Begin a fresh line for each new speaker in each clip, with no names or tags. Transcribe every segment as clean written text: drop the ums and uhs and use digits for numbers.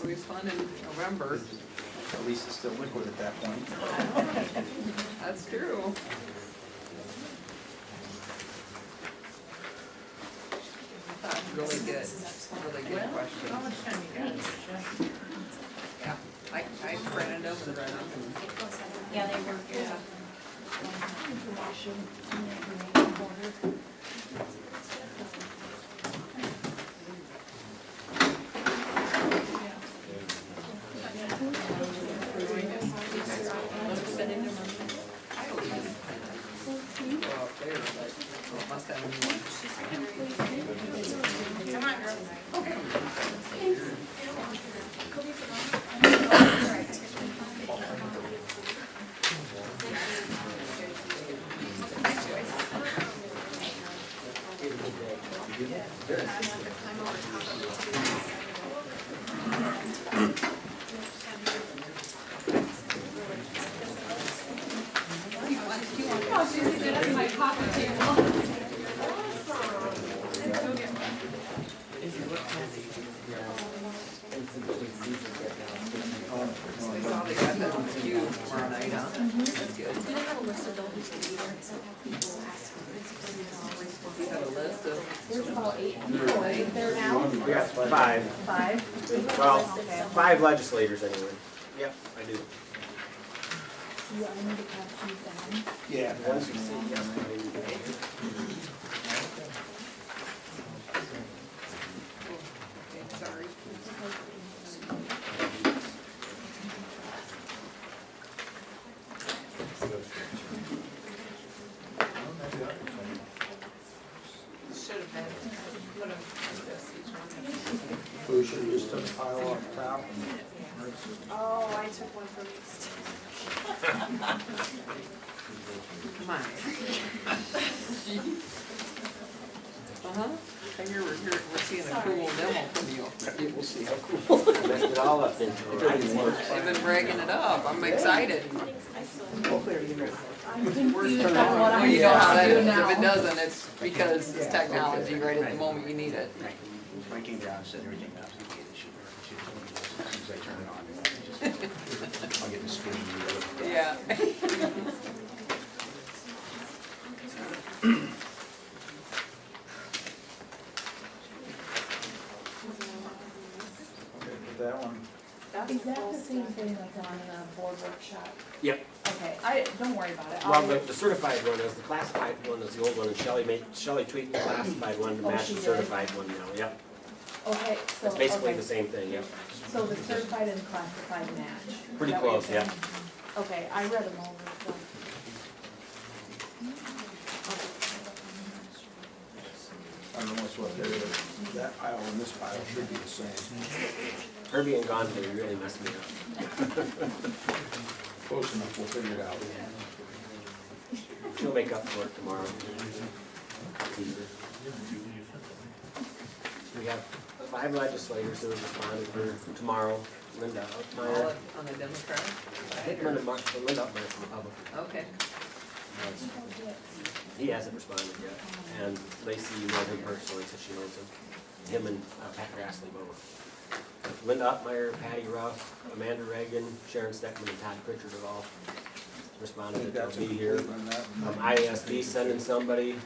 always fun in November.
At least it's still liquid at that point.
That's true. Really good question.
How much time you got?
Yeah, I printed them and read them.
Yeah, they were good.
Go up there, but must have a new one.
Come on, girl.
I saw they got that on queue tomorrow night, huh? That's good.
We don't have a list of those who's gonna be there, except how people ask.
We have a list of.
There's about 8 people there now.
We got 5.
5?
Well, 5 legislators anyway. Yep, I do.
Yeah, I need to pass these down.
Yeah.
Once you see, yes, I do.
Okay, sorry. Should have had, put them like this, each one.
So we should just took a pile off the top.
Oh, I took one from each.
Come on. I hear we're seeing a cool demo from you.
We'll see how cool.
Messed it all up into
They've been bragging it up. I'm excited.
I'm confused on what
Well,
I'm
you know how
supposed
that
to do
is.
now.
If it doesn't, it's because it's technology right at the moment you need it.
I came down and set everything up. As soon as I turn it on, I'll get the screen.
Yeah.
Okay, put that one.
Is that the same thing that's on the board workshop?
Yep.
Okay, don't worry about it.
Well, the certified one is, the classified one is the old one, and Shelley tweaked the classified one to
Oh,
match
she
the
did?
certified one now, yep.
Okay, so,
It's basically
okay.
the same thing, yep.
So the certified and classified match? Is
Pretty
that what you're
close, yeah.
saying? Okay, I read them over, so.
I don't know what's what there is. That pile and this pile should be the same.
Herbie and Gondley really messed me up.
Close enough, we'll figure it out.
She'll make up for it tomorrow. We have 5 legislators who have responded for tomorrow. Linda
All
Altmeyer,
on the Democrat side,
Linda
or?
Altmeyer from Republican.
Okay.
He hasn't responded yet, and Lacey, you know him personally, so she knows him. Him and Pat Grassley both. Linda Altmeyer, Patty Ruff, Amanda Reagan, Sharon Steckman, and Todd Pritchard have all responded that they'll be here. ISD sending somebody,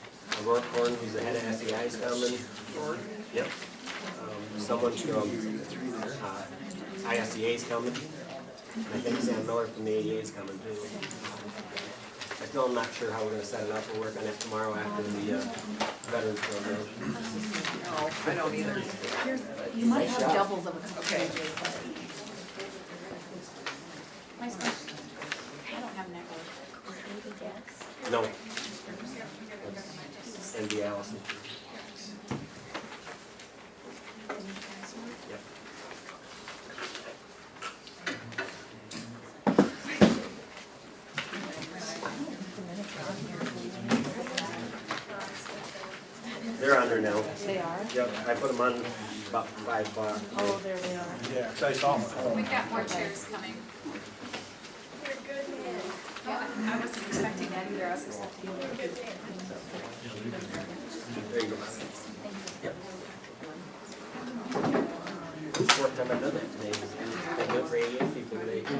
Aurora Horn, who's the head of SEI, is coming. Yep. Someone from ISDA is coming. And I think Sam Miller from the ADA is coming too. I still am not sure how we're gonna set it up. We'll work on it tomorrow after the veterans program.
No, I don't either.
You might have doubles of a couple
Okay.
pages, but.
My question, I don't have network.
No. It's ND Allison. Yep. They're on there now.
They are?
Yep, I put them on about 5 o'clock.
Oh, there they are.
Yeah, 'cause I saw them at home.
We've got more chairs coming. Yeah, I wasn't expecting that either, I was expecting.
There you go. Yep. fourth time I've done that today. I do it for 88 people today too.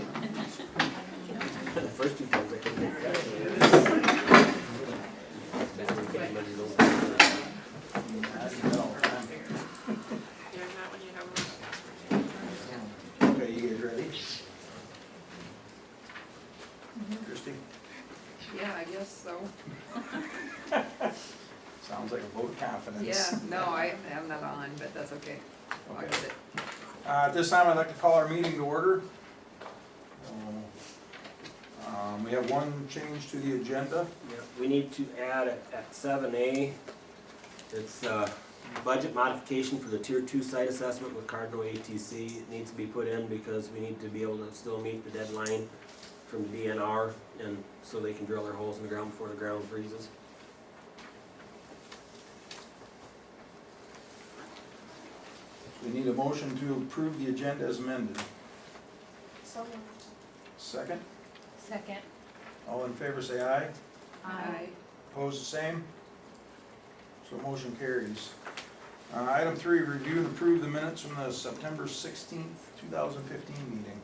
The first two times I couldn't make that. It's bad when you can't remember those.
You're not when you have a password.
Okay, you guys ready? Christie?
Yeah, I guess so.
Sounds like a vote of confidence.
Yeah, no, I'm not on, but that's okay. I'll get it.
At this time, I'd like to call our meeting to order. We have one change to the agenda.
Yeah, we need to add at 7A, it's budget modification for the Tier 2 site assessment with Cardinal ATC. It needs to be put in because we need to be able to still meet the deadline from the DNR, and so they can drill their holes in the ground before the ground freezes.
We need a motion to approve the agenda as amended.
So moved.
Second,
Second.
all in favor say aye.
Aye.
Opposed, the same. So motion carries. Item 3, review and approve the minutes from the September 16th, 2015 meeting.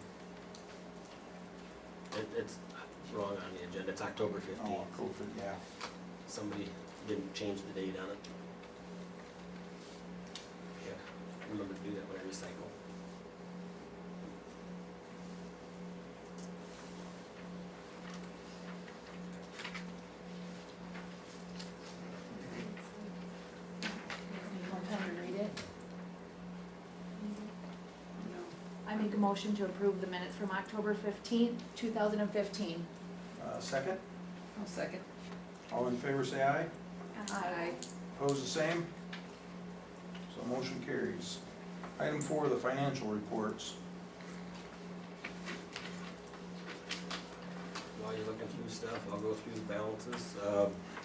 It's wrong on the agenda, it's October 15th.
Oh, COVID, yeah.
Somebody didn't change the date on it. Yeah, remember to do that when I recycle.
Need more time to read it?
No.
I make a motion to approve the minutes from October 15th, 2015.
Second,
I'll second.
all in favor say aye.
Aye.
Opposed, the same. So motion carries. Item 4, the financial reports.
While you're looking through stuff, I'll go through the balances.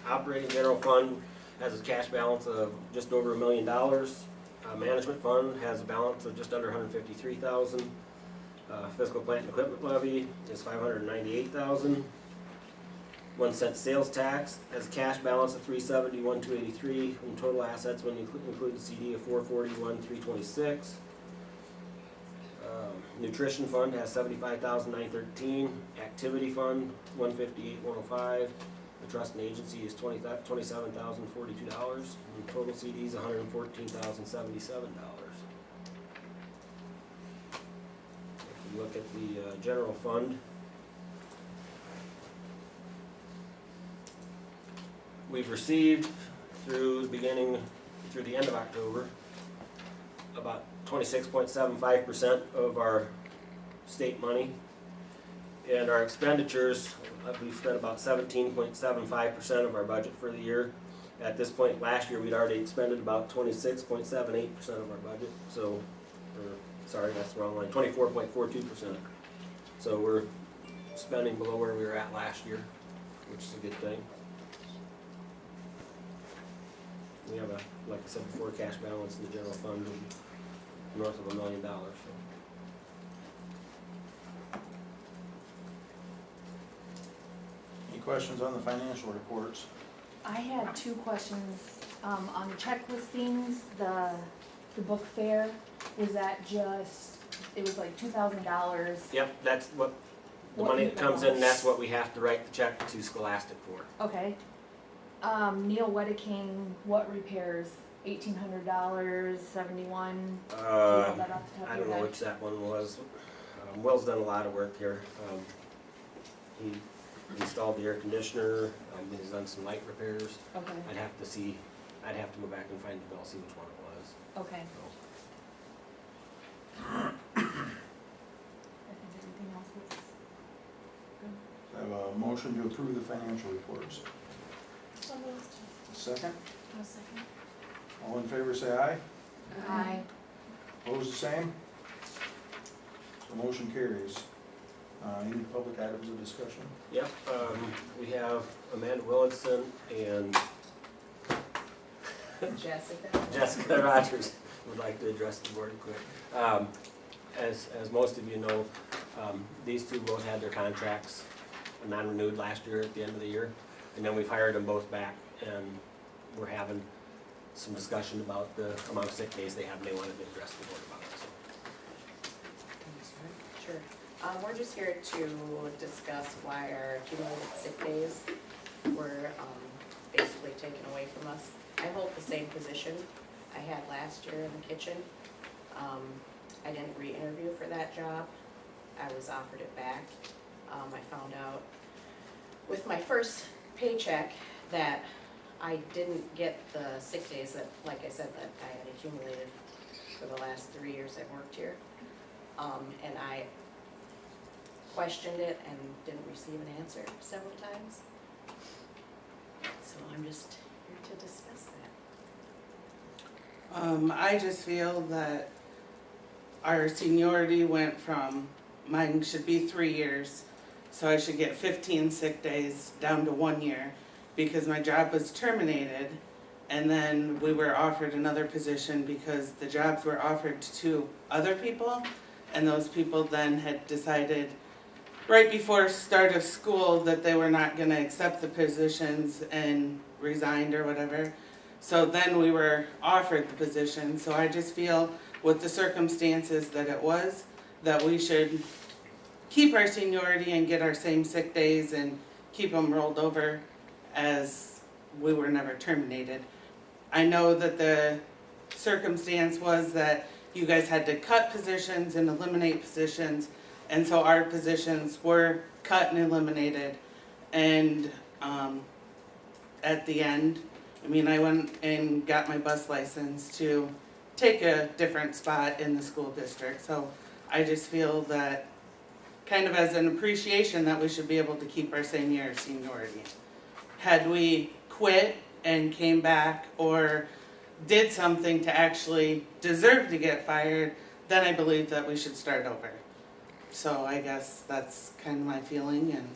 Operating general fund has a cash balance of just over $1 million. Management fund has a balance of just under $153,000. Fiscal plant and equipment levy is $598,000. 1 cent sales tax has a cash balance of $371,283, and total assets when you include the CD of $441,326. Nutrition fund has $75,913. Activity fund $158,105. The trust and agency is $27,042, and total CDs $114,077. If you look at the general fund, we've received through the end of October, about 26.75% of our state money. And our expenditures, we've spent about 17.75% of our budget for the year. At this point last year, we'd already expended about 26.78% of our budget, so, sorry, that's the wrong line, 24.42%. So we're spending below where we were at last year, which is a good thing. We have like I said before, cash balance in the general fund of north of $1 million, so.
Any questions on the financial reports?
I had two questions. On the check listings, the book fair, was that just, it was like $2,000?
Yep, that's what, the money that comes in, that's what we have to write the check to Scholastic for.
Okay. Neil Wedeking, what repairs? $1,800, 71? Do you know that off the top
I
of
don't
your
know
head?
which that one was. Will's done a lot of work here. He installed the air conditioner, he's done some light repairs.
Okay,
I'd have to go back and find the bill, see which one it was.
okay.
So,
I think everything else looks good.
I have a motion to approve the financial reports.
So moved.
Second,
I'll second.
all in favor say aye.
Aye.
Opposed, the same. So motion carries. Any public items of discussion?
Yep, we have Amanda Willardson and
Jessica.
Jessica Rogers would like to address the board quick. As most of you know, these two both had their contracts non-renewed last year at the end of the year. And then we've hired them both back, and we're having some discussion about the amount of sick days they have, and they wanted to address the board about it, so.
We're just here to discuss why our accumulated sick days were basically taken away from us. I hold the same position I had last year in the kitchen. I didn't re-interview for that job. I was offered it back. I found out with my first paycheck that I didn't get the sick days that, like I said, that I had accumulated for the last 3 years I've worked here. And I questioned it and didn't receive an answer several times. So I'm just here to discuss that.
I just feel that our seniority went from, mine should be 3 years, so I should get 15 sick days down to 1 year because my job was terminated, and then we were offered another position because the jobs were offered to 2 other people, and those people then had decided right before start of school that they were not gonna accept the positions and resigned or whatever. So then we were offered the position, so I just feel with the circumstances that it was, that we should keep our seniority and get our same sick days and keep them rolled over as we were never terminated. I know that the circumstance was that you guys had to cut positions and eliminate positions, and so our positions were cut and eliminated. And at the end, I mean, I went and got my bus license to take a different spot in the school district. So I just feel that kind of as an appreciation that we should be able to keep our same year of seniority. Had we quit and came back or did something to actually deserve to get fired, then I believe that we should start over. So I guess that's kind of my feeling. And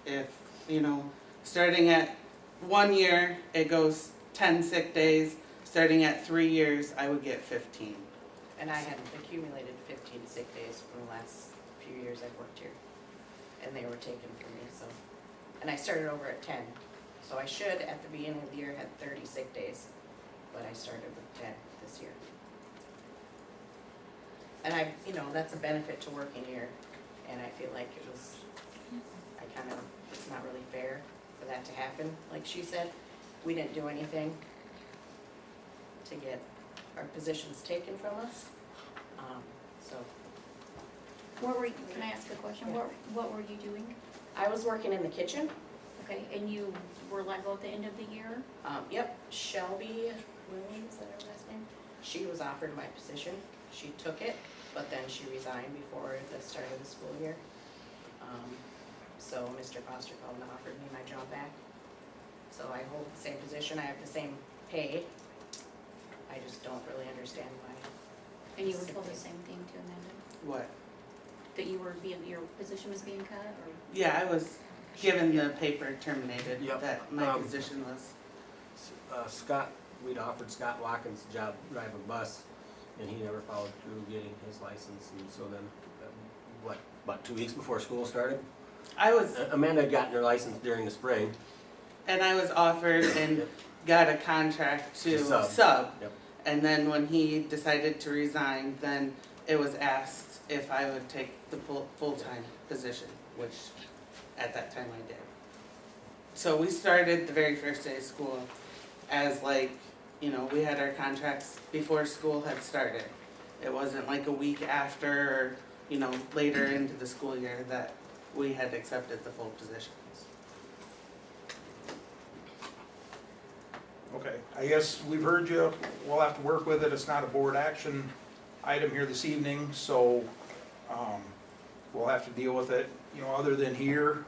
if, you know, starting at 1 year, it goes 10 sick days. Starting at 3 years, I would get 15.
And I had accumulated 15 sick days from the last few years I've worked here. And they were taken from me, so. And I started over at 10. So I should, at the beginning of the year, had 30 sick days. But I started with 10 this year. And I, you know, that's a benefit to working here. And I feel like it was, it's not really fair for that to happen. Like she said, we didn't do anything to get our positions taken from us. So
What were you, can I ask a question? What were you doing?
I was working in the kitchen.
Okay, and you were let go at the end of the year?
Yep, Shelby Williams, is that her last name? She was offered my position. She took it, but then she resigned before the start of the school year. So Mr. Foster called and offered me my job back. So I hold the same position, I have the same pay. I just don't really understand why.
And you were told the same thing to Amanda?
What?
That you were being, your position was being cut, or?
Yeah, I was given the paper terminated,
Yep.
that my position was.
Scott, we'd offered Scott Watkins the job driving a bus, and he never followed through getting his license, and so then, about 2 weeks before school started?
I was,
Amanda had gotten her license during the spring.
and I was offered and got a contract to
To sub.
sub.
Yep.
And then when he decided to resign, then it was asked if I would take the full-time position, which at that time I did. So we started the very first day of school as like, you know, we had our contracts before school had started. It wasn't like a week after or, you know, later into the school year that we had accepted the full positions.
Okay, I guess we've heard you, we'll have to work with it, it's not a board action item here this evening, so, we'll have to deal with it, you know, other than here,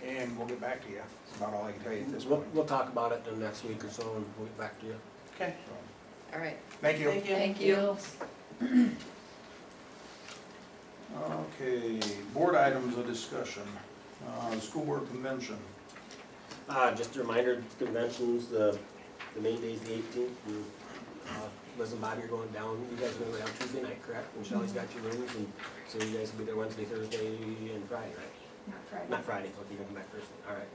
and we'll get back to you. That's about all I can tell you at this point.
We'll talk about it the next week or so, and we'll get back to you.
Okay.
So,
All right.
thank you.
Thank you.
Okay, board items of discussion, school board convention.
Just a reminder, conventions, the main day's the 18th, and Liz and Bobby are going down, you guys are going down Tuesday night, correct? And Shelley's got your rooms, and so you guys will be there Wednesday, Thursday, and Friday, right?
Not Friday.
Not Friday, okay, you're gonna come back Thursday, all right.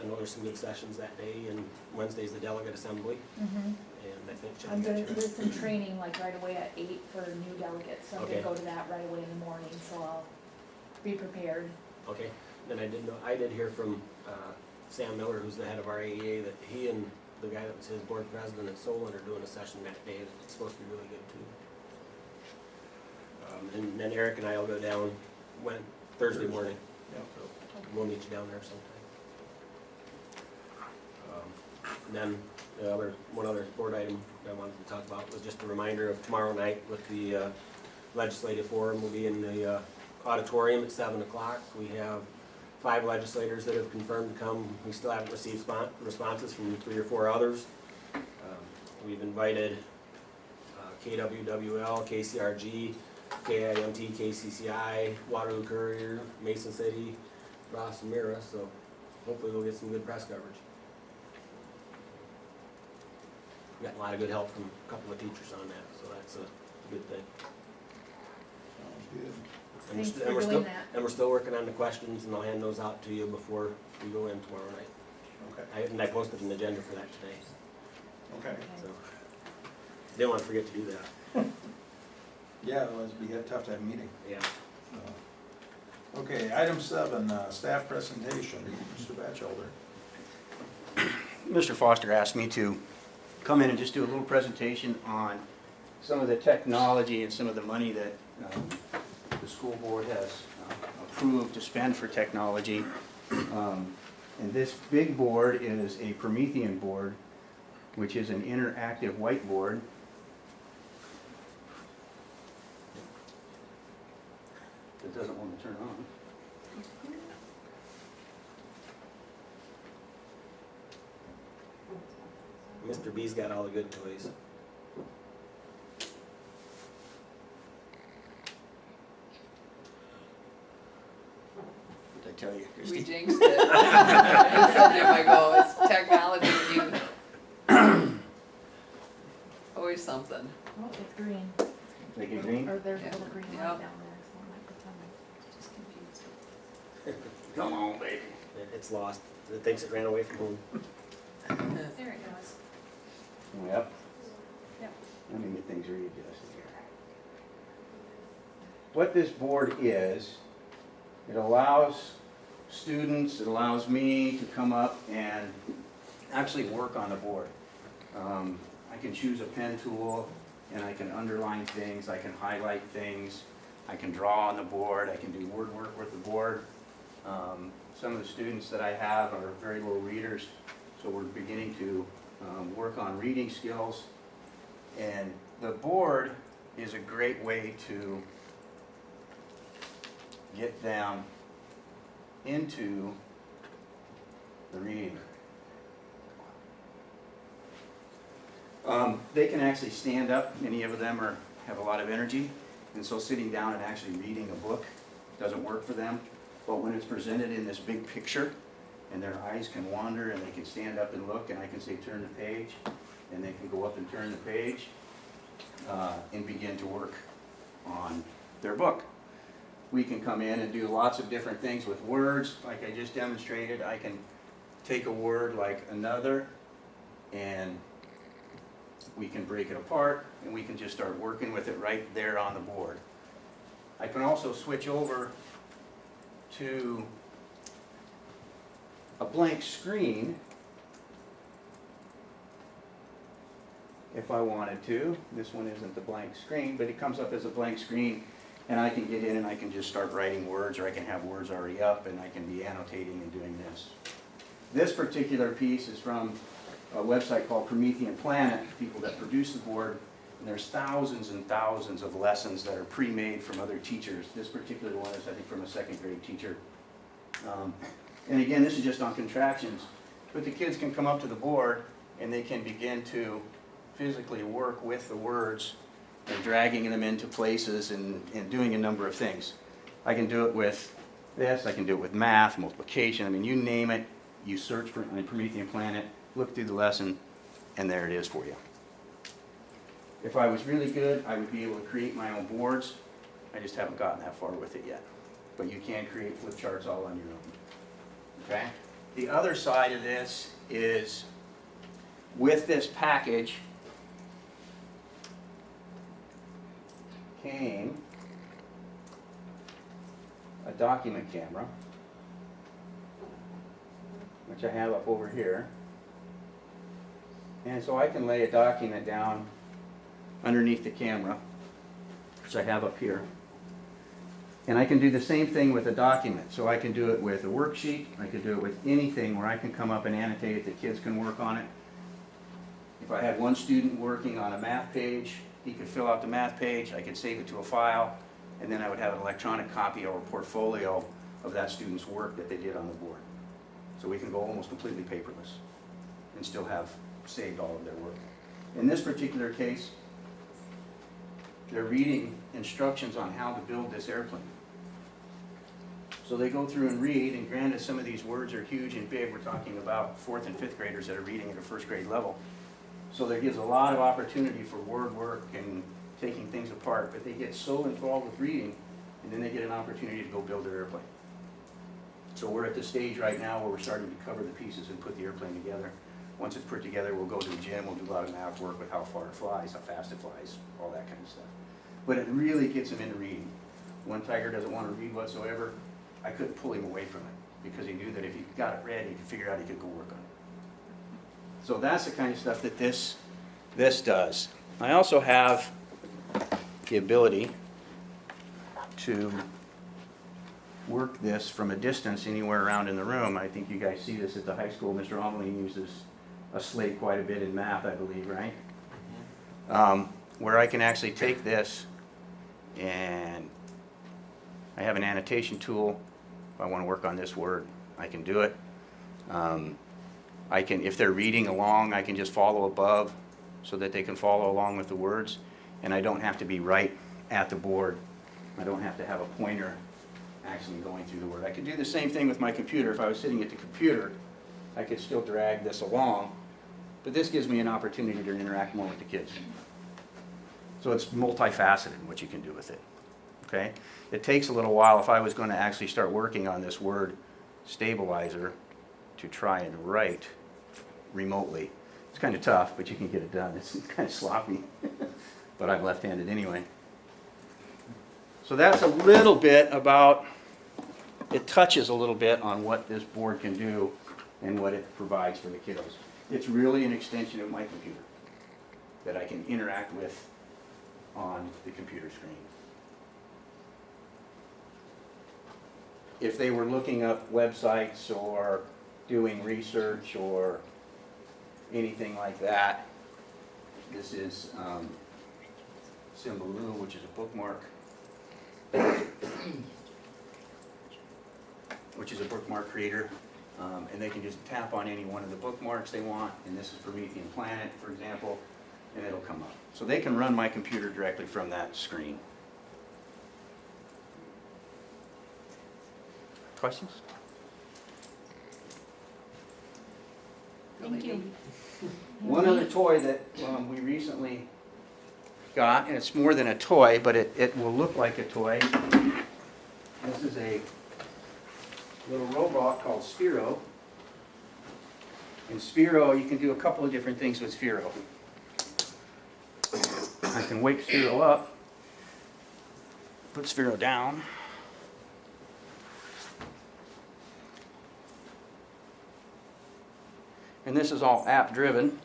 I know there's some good sessions that day, and Wednesday's the delegate assembly.
Mm-hmm.
and I think she'll
I'm gonna,
get you.
there's some training like right away at 8 for new delegates, so I'm
Okay.
gonna go to that right away in the morning, so I'll be prepared.
Okay, then I did hear from Sam Miller, who's the head of our AEA, that he and the guy that was his board president at Solon are doing a session that day, and it's supposed to be really good too. And then Eric and I will go down Thursday morning.
Yeah.
So we'll meet you down there sometime. And then one other board item that I wanted to talk about was just a reminder of tomorrow night with the legislative forum. We'll be in the auditorium at 7 o'clock. We have 5 legislators that have confirmed to come. We still haven't received responses from 3 or 4 others. We've invited KWWL, KCRG, KIMT, KCCI, Waterloo Courier, Mason City, Ross and Mira, so hopefully we'll get some good press coverage. We got a lot of good help from a couple of teachers on that, so that's a good thing.
Sounds good.
And we're
Thanks
st-
for
and we're
doing
still-
that.
And we're still working on the questions, and I'll hand those out to you before we go in tomorrow night.
Okay,
And I posted an agenda for that today,
okay.
so. Didn't want to forget to do that,
Yeah, it was, be tough to have a meeting.
yeah.
Okay, item 7, staff presentation, Mr. Batchelder.
Mr. Foster asked me to come in and just do a little presentation on some of the technology and some of the money that the school board has approved to spend for technology. And this big board is a Promethean board, which is an interactive whiteboard. It doesn't want to turn on.
Mr. B's got all the good toys.
Did I tell you,
We
Christie?
jinxed it. I said to him, I go, it's technology, you. Always something.
Oh, it's green.
Make it green?
Or there's a
Yeah.
little green light
Yeah.
down there, so I might put some, just confused.
Come on, baby.
It's lost. It thinks it ran away from home.
There it goes.
Yep.
Yep.
Let me get things readjusted here. What this board is, it allows students, it allows me to come up and actually work on the board. I can choose a pen tool and I can underline things, I can highlight things, I can draw on the board, I can do word work with the board. Some of the students that I have are very low readers, so we're beginning to work on reading skills. And the board is a great way to get them into the reading. They can actually stand up, many of them have a lot of energy, and so sitting down and actually reading a book doesn't work for them. But when it's presented in this big picture, and their eyes can wander, and they can stand up and look, and I can say, turn the page, and they can go up and turn the page, and begin to work on their book. We can come in and do lots of different things with words, like I just demonstrated. I can take a word like another, and we can break it apart, and we can just start working with it right there on the board. I can also switch over to a blank screen if I wanted to. This one isn't the blank screen, but it comes up as a blank screen, and I can get in and I can just start writing words, or I can have words already up and I can be annotating and doing this. This particular piece is from a website called Promethean Planet, people that produce the board, and there's thousands and thousands of lessons that are pre-made from other teachers. This particular one is, I think, from a second grade teacher. And again, this is just on contractions, but the kids can come up to the board and they can begin to physically work with the words and dragging them into places and doing a number of things. I can do it with this, I can do it with math, multiplication, I mean, you name it, you search for it on Promethean Planet, look through the lesson, and there it is for you. If I was really good, I would be able to create my own boards. I just haven't gotten that far with it yet. But you can create flip charts all on your own. Okay? The other side of this is, with this package, came a document camera, which I have up over here. And so I can lay a document down underneath the camera, which I have up here. And I can do the same thing with a document. So I can do it with a worksheet, I could do it with anything where I can come up and annotate it, the kids can work on it. If I had one student working on a math page, he could fill out the math page, I could save it to a file, and then I would have an electronic copy or a portfolio of that student's work that they did on the board. So we can go almost completely paperless and still have saved all of their work. In this particular case, they're reading instructions on how to build this airplane. So they go through and read, and granted some of these words are huge and big. We're talking about 4th and 5th graders that are reading at a 1st grade level. So there gives a lot of opportunity for word work and taking things apart, but they get so involved with reading, and then they get an opportunity to go build their airplane. So we're at the stage right now where we're starting to cover the pieces and put the airplane together. Once it's put together, we'll go to the gym, we'll do a lot of math work with how far it flies, how fast it flies, all that kind of stuff. But it really gets them into reading. One tiger doesn't want to read whatsoever, I couldn't pull him away from it, because he knew that if he got it read, he could figure out he could go work on it. So that's the kind of stuff that this does. I also have the ability to work this from a distance anywhere around in the room. I think you guys see this at the high school. Mr. Ameline uses a slate quite a bit in math, I believe, right? Where I can actually take this, and I have an annotation tool. If I want to work on this word, I can do it. I can, if they're reading along, I can just follow above so that they can follow along with the words, and I don't have to be right at the board. I don't have to have a pointer actually going through the word. I could do the same thing with my computer. If I was sitting at the computer, I could still drag this along, but this gives me an opportunity to interact more with the kids. So it's multifaceted what you can do with it. Okay? It takes a little while. If I was going to actually start working on this word stabilizer to try and write remotely, it's kind of tough, but you can get it done. It's kind of sloppy, but I'm left-handed anyway. So that's a little bit about, it touches a little bit on what this board can do and what it provides for the kiddos. It's really an extension of my computer that I can interact with on the computer screen. If they were looking up websites or doing research or anything like that, this is Symbaloo, which is a bookmark, which is a bookmark creator, and they can just tap on any one of the bookmarks they want, and this is Promethean Planet, for example, and it'll come up. So they can run my computer directly from that screen. Questions?
Thank you.
One other toy that we recently got, and it's more than a toy, but it will look like a toy. This is a little robot called Sphero. In Sphero, you can do a couple of different things with Sphero. I can wake Sphero up, put Sphero down. And this is all app driven.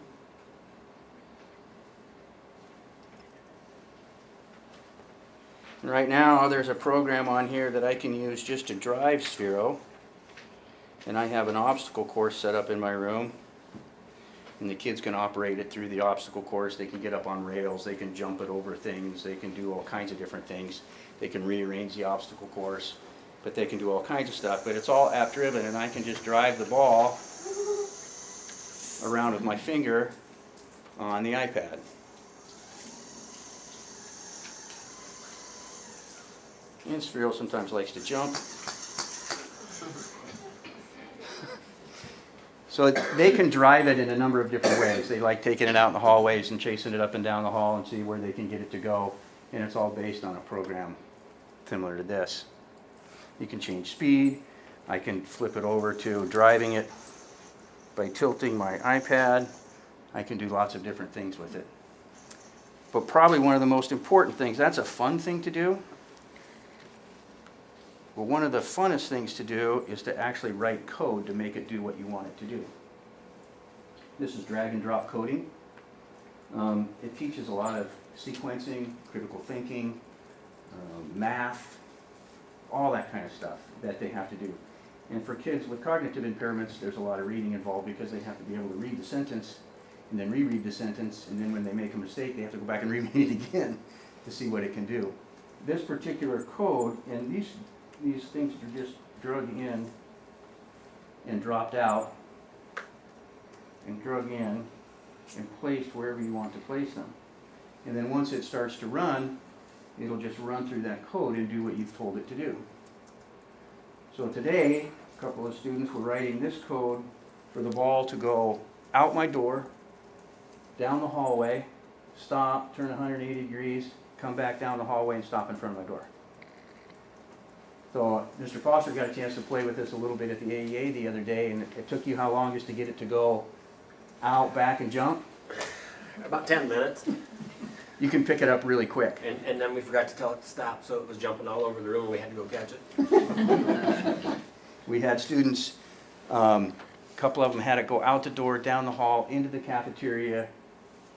And right now there's a program on here that I can use just to drive Sphero. And I have an obstacle course set up in my room. And the kids can operate it through the obstacle course. They can get up on rails, they can jump it over things, they can do all kinds of different things. They can rearrange the obstacle course, but they can do all kinds of stuff. But it's all app driven, and I can just drive the ball around with my finger on the iPad. And Sphero sometimes likes to jump. So they can drive it in a number of different ways. They like taking it out in the hallways and chasing it up and down the hall and see where they can get it to go. And it's all based on a program similar to this. You can change speed. I can flip it over to driving it by tilting my iPad. I can do lots of different things with it. But probably one of the most important things, that's a fun thing to do. But one of the funnest things to do is to actually write code to make it do what you want it to do. This is drag and drop coding. It teaches a lot of sequencing, critical thinking, math, all that kind of stuff that they have to do. And for kids with cognitive impairments, there's a lot of reading involved because they have to be able to read the sentence and then reread the sentence, and then when they make a mistake, they have to go back and reread it again to see what it can do. This particular code, and these things are just drug in and dropped out and drug in and placed wherever you want to place them. And then once it starts to run, it'll just run through that code and do what you've told it to do. So today, a couple of students were writing this code for the ball to go out my door, down the hallway, stop, turn 180 degrees, come back down the hallway and stop in front of my door. So Mr. Foster got a chance to play with this a little bit at the AEA the other day, and it took you how long just to get it to go out, back, and jump?
About 10 minutes.
You can pick it up really quick.
And then we forgot to tell it to stop, so it was jumping all over the room and we had to go catch it.
We had students, a couple of them had it go out the door, down the hall, into the cafeteria,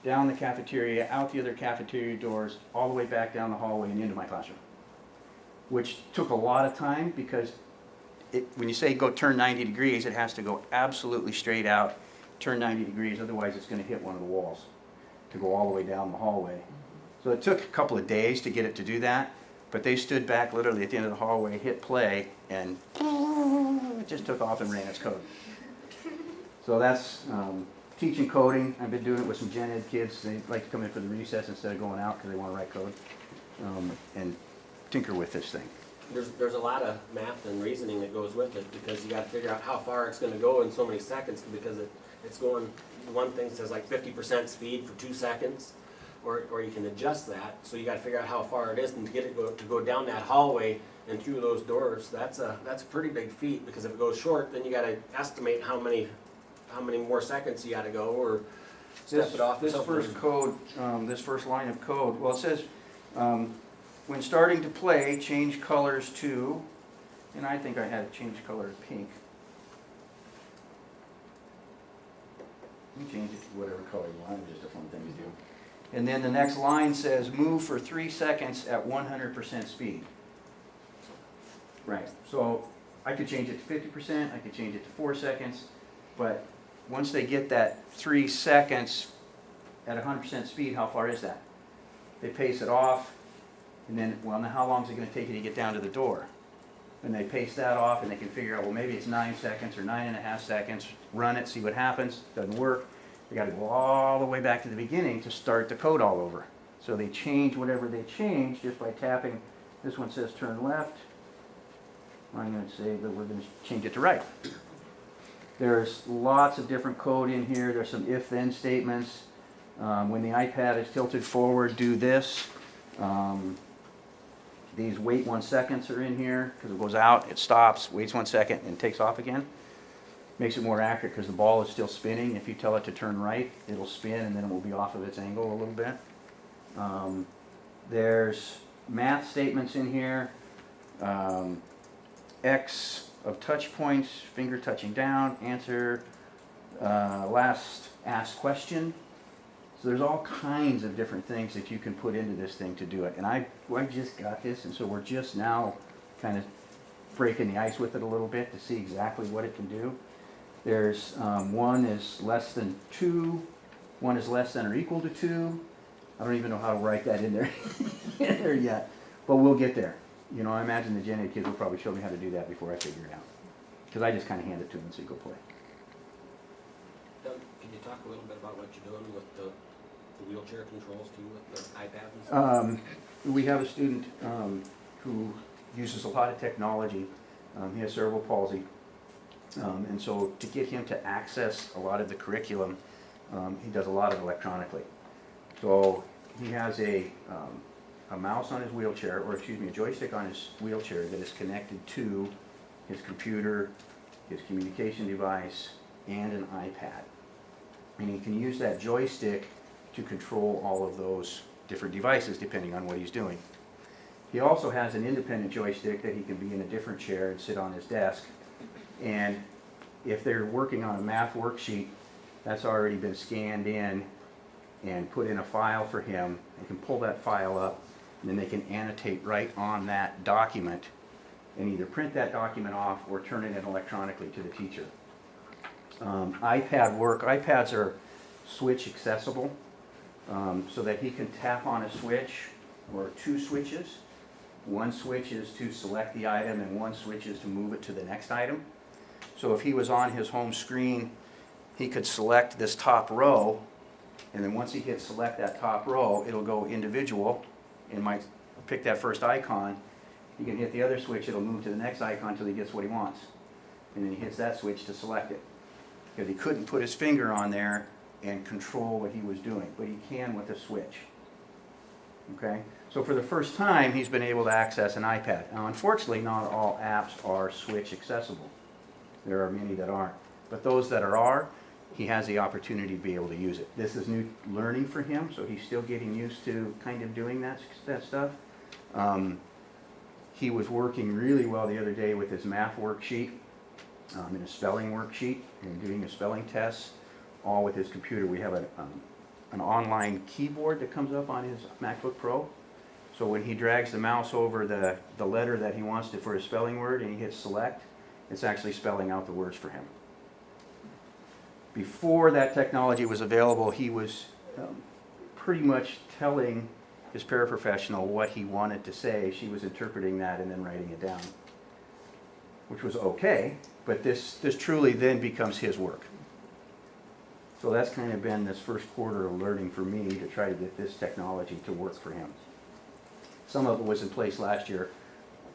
down the cafeteria, out the other cafeteria doors, all the way back down the hallway and into my classroom. Which took a lot of time because when you say go turn 90 degrees, it has to go absolutely straight out, turn 90 degrees, otherwise it's going to hit one of the walls to go all the way down the hallway. So it took a couple of days to get it to do that, but they stood back literally at the end of the hallway, hit play, and it just took off and ran its code. So that's teaching coding. I've been doing it with some gen ed kids. They like to come in for the recess instead of going out because they want to write code and tinker with this thing.
There's a lot of math and reasoning that goes with it because you got to figure out how far it's going to go in so many seconds because it's going, one thing says like 50% speed for 2 seconds, or you can adjust that. So you got to figure out how far it is and to get it to go down that hallway and through those doors. That's a pretty big feat because if it goes short, then you got to estimate how many more seconds you got to go or step it off.
This first code, this first line of code, well, it says when starting to play, change colors to, and I think I had it change color to pink. You can change it to whatever color you want, it's just a fun thing to do. And then the next line says move for 3 seconds at 100% speed. Right, so I could change it to 50%, I could change it to 4 seconds, but once they get that 3 seconds at 100% speed, how far is that? They pace it off, and then, well, now how long is it going to take you to get down to the door? And they pace that off, and they can figure out, well, maybe it's 9 seconds or 9.5 seconds. Run it, see what happens. Doesn't work. They got to go all the way back to the beginning to start the code all over. So they change whatever they change just by tapping. This one says turn left. I'm going to say that we're going to change it to right. There's lots of different code in here. There's some if-then statements. When the iPad is tilted forward, do this. These wait 1 second are in here because it goes out, it stops, waits 1 second, and takes off again. Makes it more accurate because the ball is still spinning. If you tell it to turn right, it'll spin and then it will be off of its angle a little bit. There's math statements in here. X of touch points, finger touching down, answer, last asked question. So there's all kinds of different things that you can put into this thing to do it. And I just got this, and so we're just now kind of breaking the ice with it a little bit to see exactly what it can do. There's 1 is less than 2, 1 is less than or equal to 2. I don't even know how to write that in there, yet, but we'll get there. You know, I imagine the Gen Ed kids will probably show me how to do that before I figure it out. Because I just kind of hand it to them and say, go play.
Doug, can you talk a little bit about what you're doing with the wheelchair controls too, with the iPad and stuff?
We have a student who uses a lot of technology. He has cerebral palsy. And so to get him to access a lot of the curriculum, he does a lot of electronically. So he has a mouse on his wheelchair, or excuse me, a joystick on his wheelchair that is connected to his computer, his communication device, and an iPad. And he can use that joystick to control all of those different devices depending on what he's doing. He also has an independent joystick that he can be in a different chair and sit on his desk. And if they're working on a math worksheet, that's already been scanned in and put in a file for him. They can pull that file up, and then they can annotate right on that document and either print that document off or turn it in electronically to the teacher. iPads are switch accessible, so that he can tap on a switch or two switches. One switch is to select the item and one switch is to move it to the next item. So if he was on his home screen, he could select this top row, and then once he hits select that top row, it'll go individual and might pick that first icon. He can hit the other switch, it'll move to the next icon until he gets what he wants. And then he hits that switch to select it. Because he couldn't put his finger on there and control what he was doing, but he can with a switch. Okay? So for the first time, he's been able to access an iPad. Now, unfortunately, not all apps are switch accessible. There are many that aren't. But those that are, he has the opportunity to be able to use it. This is new learning for him, so he's still getting used to kind of doing that stuff. He was working really well the other day with his math worksheet, and a spelling worksheet, and doing a spelling test, all with his computer. We have an online keyboard that comes up on his MacBook Pro. So when he drags the mouse over the letter that he wants to for his spelling word and he hits select, it's actually spelling out the words for him. Before that technology was available, he was pretty much telling his paraprofessional what he wanted to say. She was interpreting that and then writing it down, which was okay, but this truly then becomes his work. So that's kind of been this first quarter of learning for me to try to get this technology to work for him. Some of it was in place last year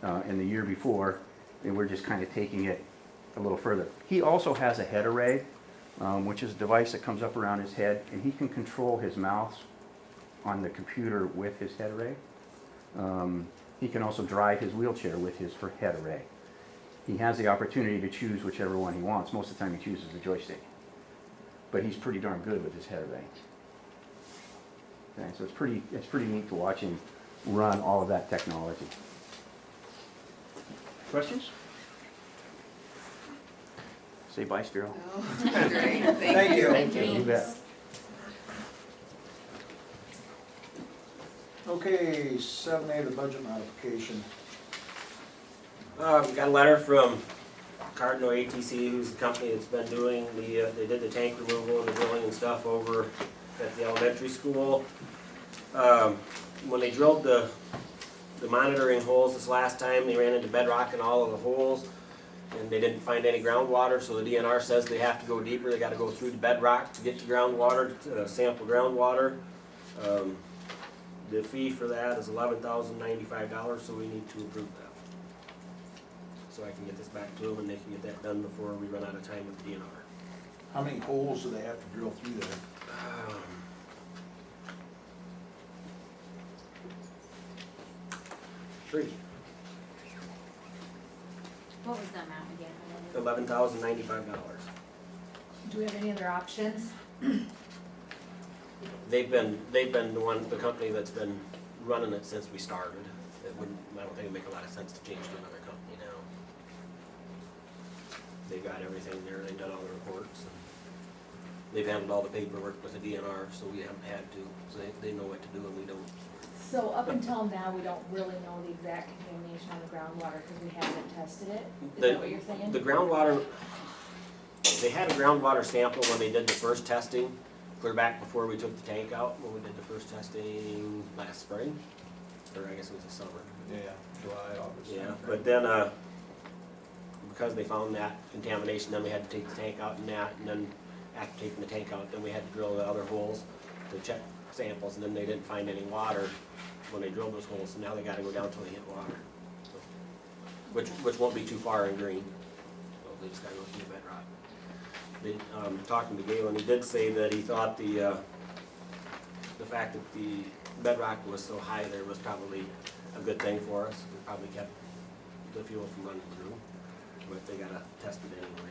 and the year before, and we're just kind of taking it a little further. He also has a head array, which is a device that comes up around his head, and he can control his mouse on the computer with his head array. He can also drive his wheelchair with his head array. He has the opportunity to choose whichever one he wants. Most of the time he chooses the joystick. But he's pretty darn good with his head array. Okay, so it's pretty neat to watch him run all of that technology. Questions? Say bye, Spiro.
Oh, great,
Thank you.
Thank you.
You bet.
Okay, 7A, the budget modification.
We got a letter from Cardinal ATC, who's the company that's been doing they did the tank removal and the drilling and stuff over at the elementary school. When they drilled the monitoring holes this last time, they ran into bedrock in all of the holes, and they didn't find any groundwater, so the DNR says they have to go deeper. They got to go through the bedrock to get to groundwater, to sample groundwater. The fee for that is $11,095, so we need to approve that. So I can get this back to them and they can get that done before we run out of time with the DNR.
How many holes do they have to drill through there?
3.
What was the amount again?
$11,095.
Do we have any other options?
They've been the company that's been running it since we started. I don't think it'd make a lot of sense to change to another company now. They've got everything there, they've done all the reports, and they've handled all the paperwork with the DNR, so we haven't had to. So they know what to do and we don't.
So up until now, we don't really know the exact contamination on the groundwater because we haven't tested it? Is that what you're saying?
The groundwater, they had a groundwater sample when they did the first testing, clear back before we took the tank out, when we did the first testing last spring, or I guess it was the summer.
Yeah, July, August.
Yeah, but then, because they found that contamination, then we had to take the tank out and then after taking the tank out, then we had to drill the other holes to check samples, and then they didn't find any water when they drilled those holes, so now they gotta go down till they hit water. So, which won't be too far in green, so they just gotta go through the bedrock. Talking to Galen, he did say that he thought the fact that the bedrock was so high there was probably a good thing for us. It probably kept the fuel from running through, but they gotta test it anyway.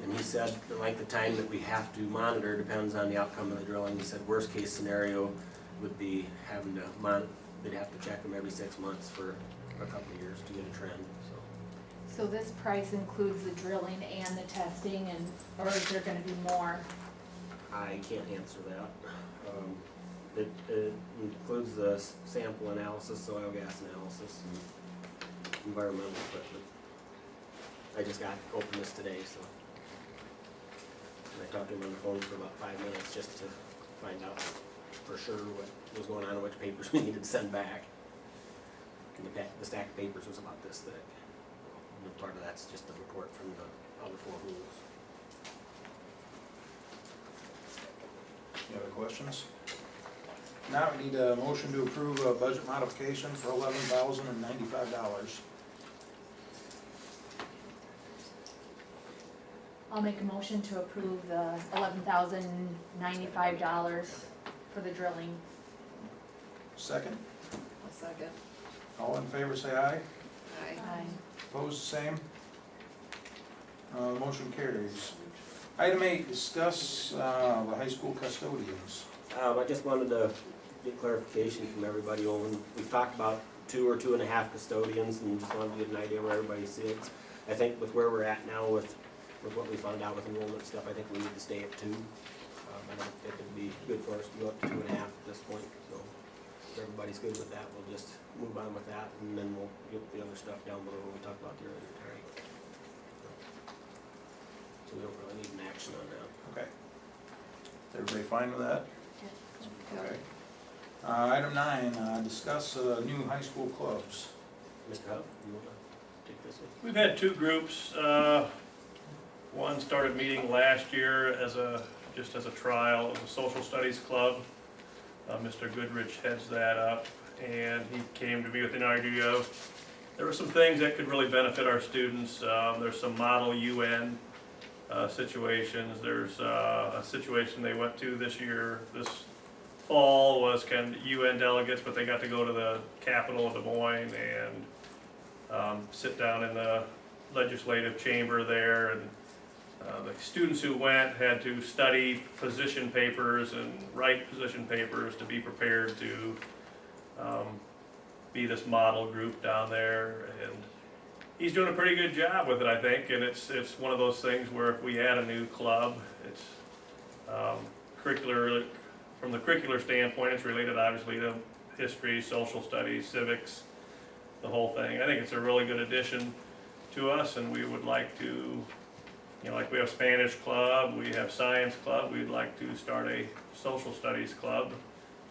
And he said the length of time that we have to monitor depends on the outcome of the drilling. He said worst case scenario, would be having to they'd have to check them every 6 months for a couple of years to get a trend, so.
So this price includes the drilling and the testing, and, or is there gonna be more?
I can't answer that. It includes the sample analysis, soil gas analysis, and environmental equipment. I just got open this today, so. And I talked to him on the phone for about 5 minutes just to find out for sure what was going on and which papers we needed to send back. And the stack of papers was about this thick. And part of that's just a report from the other 4 rules.
Any other questions? Now we need a motion to approve a budget modification for $11,095.
I'll make a motion to approve the $11,095 for the drilling.
Second,
A second.
all in favor say aye.
Aye.
Opposed, same. Motion carries. Item 8, discuss the high school custodians.
I just wanted to get clarification from everybody on, we've talked about 2 or 2.5 custodians, and just wanted to get an idea where everybody sits. I think with where we're at now with what we found out with enrollment stuff, I think we need to stay at 2. I don't think it'd be good for us to go up to 2.5 at this point, so if everybody's good with that, we'll just move on with that, and then we'll get the other stuff down below when we talk about the earlier tonight. So we don't really need an action on that.
Okay. Everybody fine with that? Okay. Item 9, discuss new high school clubs.
Mr. Huff, you want to take this one?
We've had 2 groups. One started meeting last year just as a trial of a social studies club. Mr. Goodrich heads that up, and he came to me with an idea of, there were some things that could really benefit our students. There's some model UN situations. There's a situation they went to this fall was kind of UN delegates, but they got to go to the capital of Des Moines and sit down in the legislative chamber there, and the students who went had to study position papers and write position papers to be prepared to be this model group down there, and he's doing a pretty good job with it, I think, and it's one of those things where if we add a new club, it's curricular. From the curricular standpoint, it's related obviously to history, social studies, civics, the whole thing. I think it's a really good addition to us, and we would like to, like we have Spanish club, we have science club, we'd like to start a social studies club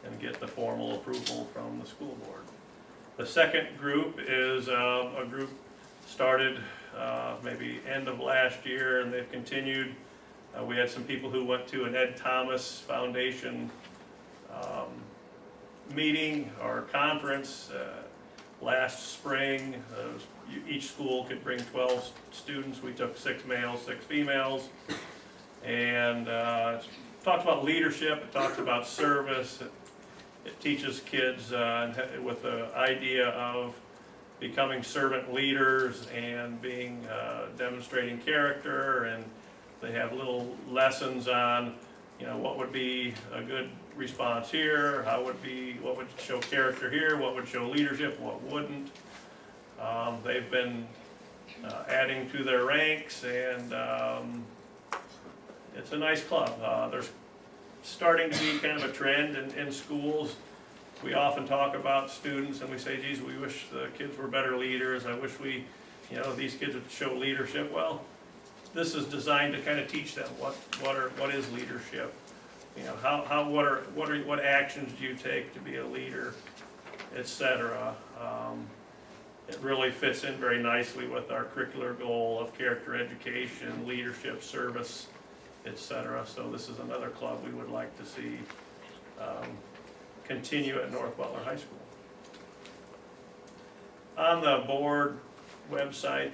and get the formal approval from the school board. The second group is a group started maybe end of last year, and they've continued. We had some people who went to an Ed Thomas Foundation meeting or conference last spring. Each school could bring 12 students. We took 6 males, 6 females, and it talks about leadership. It talks about service. It teaches kids with the idea of becoming servant leaders and being demonstrating character, and they have little lessons on, what would be a good response here, what would show character here, what would show leadership, what wouldn't. They've been adding to their ranks, and it's a nice club. There's starting to be kind of a trend in schools. We often talk about students and we say, geez, we wish the kids were better leaders. I wish these kids would show leadership. Well, this is designed to kind of teach them what is leadership. What actions do you take to be a leader, etc. It really fits in very nicely with our curricular goal of character education, leadership, service, etc. So this is another club we would like to see continue at North Butler High School. On the board website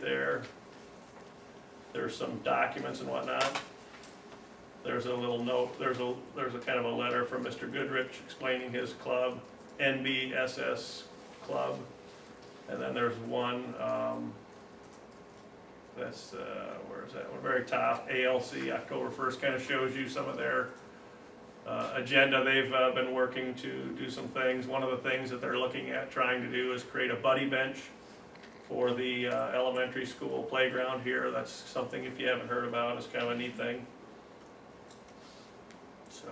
there's some documents and whatnot. There's a little note, there's a kind of a letter from Mr. Goodrich explaining his club, NBSS Club. And then there's one, that's, where is that one? Very top, ALC, October 1st, kind of shows you some of their agenda, they've been working to do some things. One of the things that they're looking at trying to do is create a buddy bench for the elementary school playground here. That's something, if you haven't heard about, it's kind of a neat thing. So,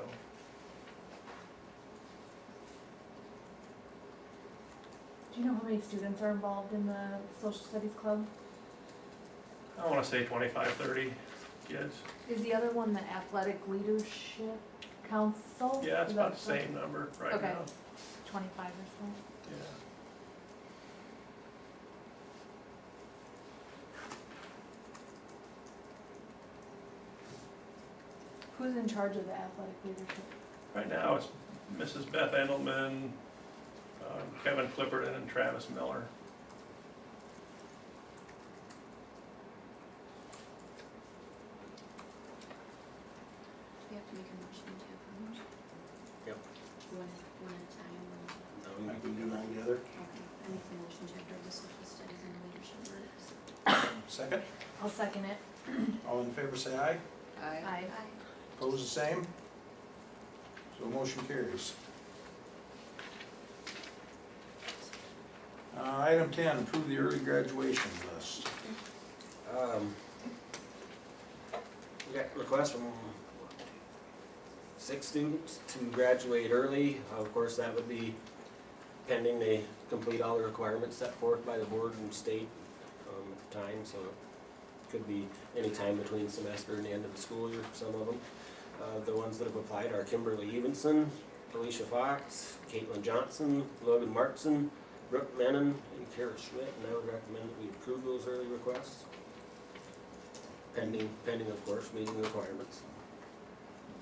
Do you know how many students are involved in the social studies club?
I wanna say 25, 30 kids.
Is the other one the athletic leadership council?
Yeah, it's
Is
about
that
the same number right
Okay.
now.
25 or so?
Yeah.
Who's in charge of the athletic leadership?
Right now, it's Mrs. Beth Endelman, Kevin Clipperton, and Travis Miller.
We have to make a motion to approve.
Yep.
One at a time, or,
Like we do it all together.
okay, I make the motion to approve the social studies and leadership groups.
Second,
I'll second it.
all in favor say aye.
Aye.
Aye.
Opposed, the same. So motion carries. Item 10, approve the early graduation list.
We got requests from 6 students to graduate early. Of course, that would be pending they complete all the requirements set forth by the board and state at the time, so it could be any time between semester and the end of the school year for some of them. The ones that have applied are Kimberly Evenson, Alicia Fox, Caitlin Johnson, Logan Markson, Brooke Menon, and Kara Schmidt, and I would recommend that we approve those early requests. Pending of course, meeting the requirements.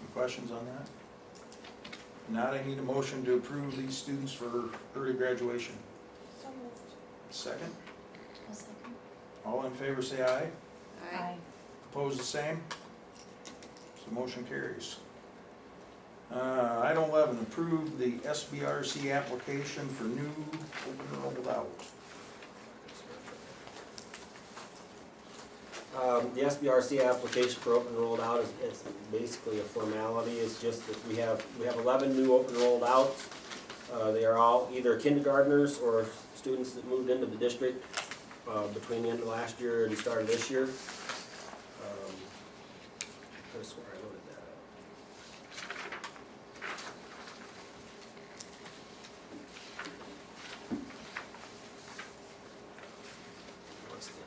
Any questions on that? Not, I need a motion to approve these students for early graduation.
So moved.
Second,
I'll second.
all in favor say aye.
Aye.
Opposed, the same. So motion carries. Item 11, approve the SBRC application for new open enrolled out.
The SBRC application for open enrolled out is, it's basically a formality. It's just that we have 11 new open enrolled outs. They are all either kindergartners or students that moved into the district between the end of last year and the start of this year. I swear I loaded that up. What's that?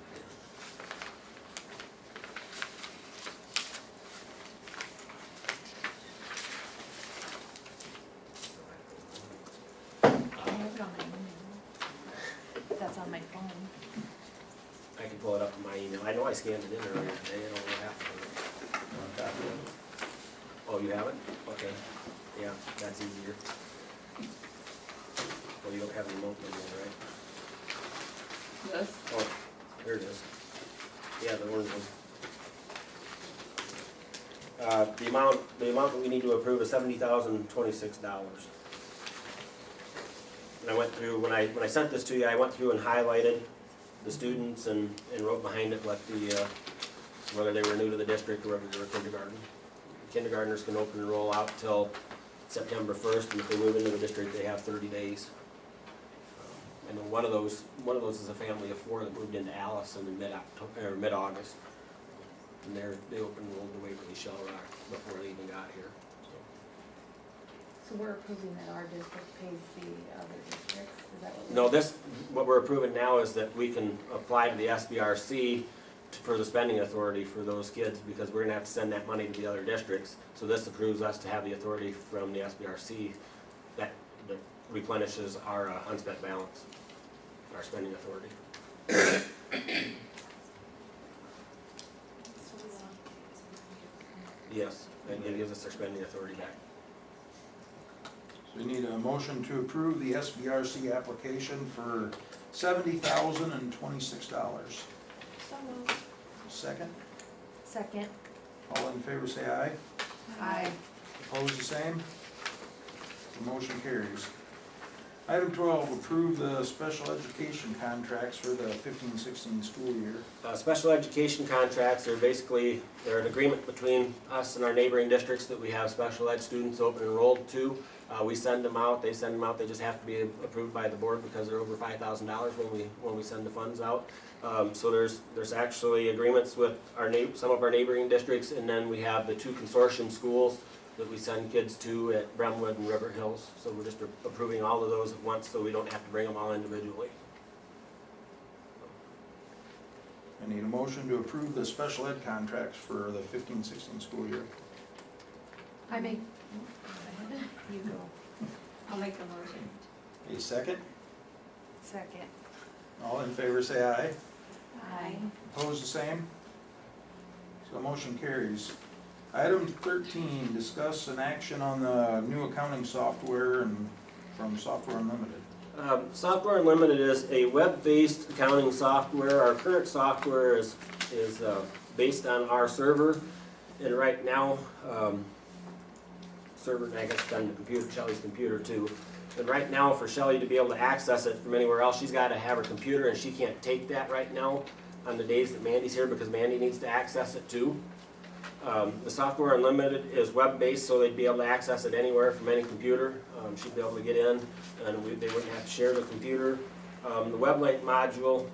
I have it on my email. That's on my phone.
I can pull it up in my email. I know I scanned it in earlier today. I don't know what happened. Oh, you have it? Okay. Yeah, that's easier. Well, you don't have the remote anymore, right?
This?
Oh, here it is. Yeah, the orange one. The amount that we need to approve is $70,026. And I went through, when I sent this to you, I went through and highlighted the students and wrote behind it what the, whether they were new to the district or whether they were kindergarten. Kindergartners can open and roll out till September 1st, and if they move into the district, they have 30 days. And then one of those is a family of 4 that moved into Allison in mid-August. And they open and rolled to Waverly Shell Rock before they even got here.
So we're approving that our district pays the other districts, is that what?
No, what we're approving now is that we can apply to the SBRC for the spending authority for those kids, because we're gonna have to send that money to the other districts. So this approves us to have the authority from the SBRC that replenishes our unspent balance, our spending authority. Yes, and it gives us our spending authority back.
So we need a motion to approve the SBRC application for $70,026.
So moved.
Second,
Second.
all in favor say aye.
Aye.
Opposed, the same. The motion carries. Item 12, approve the special education contracts for the 15-16 school year.
Special education contracts are basically, they're an agreement between us and our neighboring districts that we have special ed students open enrolled to. We send them out, they send them out, they just have to be approved by the board because they're over $5,000 when we send the funds out. So there's actually agreements with some of our neighboring districts, and then we have the 2 consortium schools that we send kids to at Bremwood and River Hills. So we're just approving all of those at once so we don't have to bring them all individually.
I need a motion to approve the special ed contracts for the 15-16 school year.
I make,
You go. I'll make the motion.
A second?
second.
All in favor say aye.
Aye.
Opposed the same? So motion carries. Item 13, discuss an action on the new accounting software and from Software Unlimited.
Software Unlimited is a web-based accounting software. Our current software is based on our server, and right now, server, and I guess on the computer, Shelley's computer too. And right now, for Shelley to be able to access it from anywhere else, she's got to have her computer, and she can't take that right now on the days that Mandy's here because Mandy needs to access it too. The Software Unlimited is web-based, so they'd be able to access it anywhere from any computer. She'd be able to get in, and they wouldn't have to share the computer. The WebLink module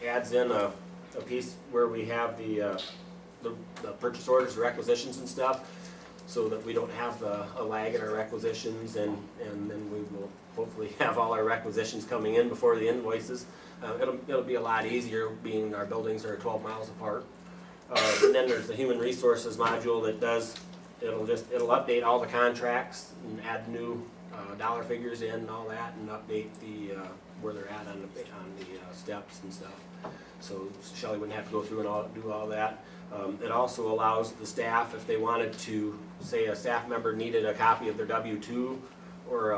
adds in a piece where we have the purchase orders, requisitions and stuff, so that we don't have a lag in our requisitions, and then we will hopefully have all our requisitions coming in before the invoices. It'll be a lot easier, being our buildings are 12 miles apart. And then there's the human resources module that it'll update all the contracts and add new dollar figures in and all that, and update where they're at on the steps and stuff. So Shelley wouldn't have to go through and do all that. It also allows the staff, if they wanted to, say a staff member needed a copy of their W-2 or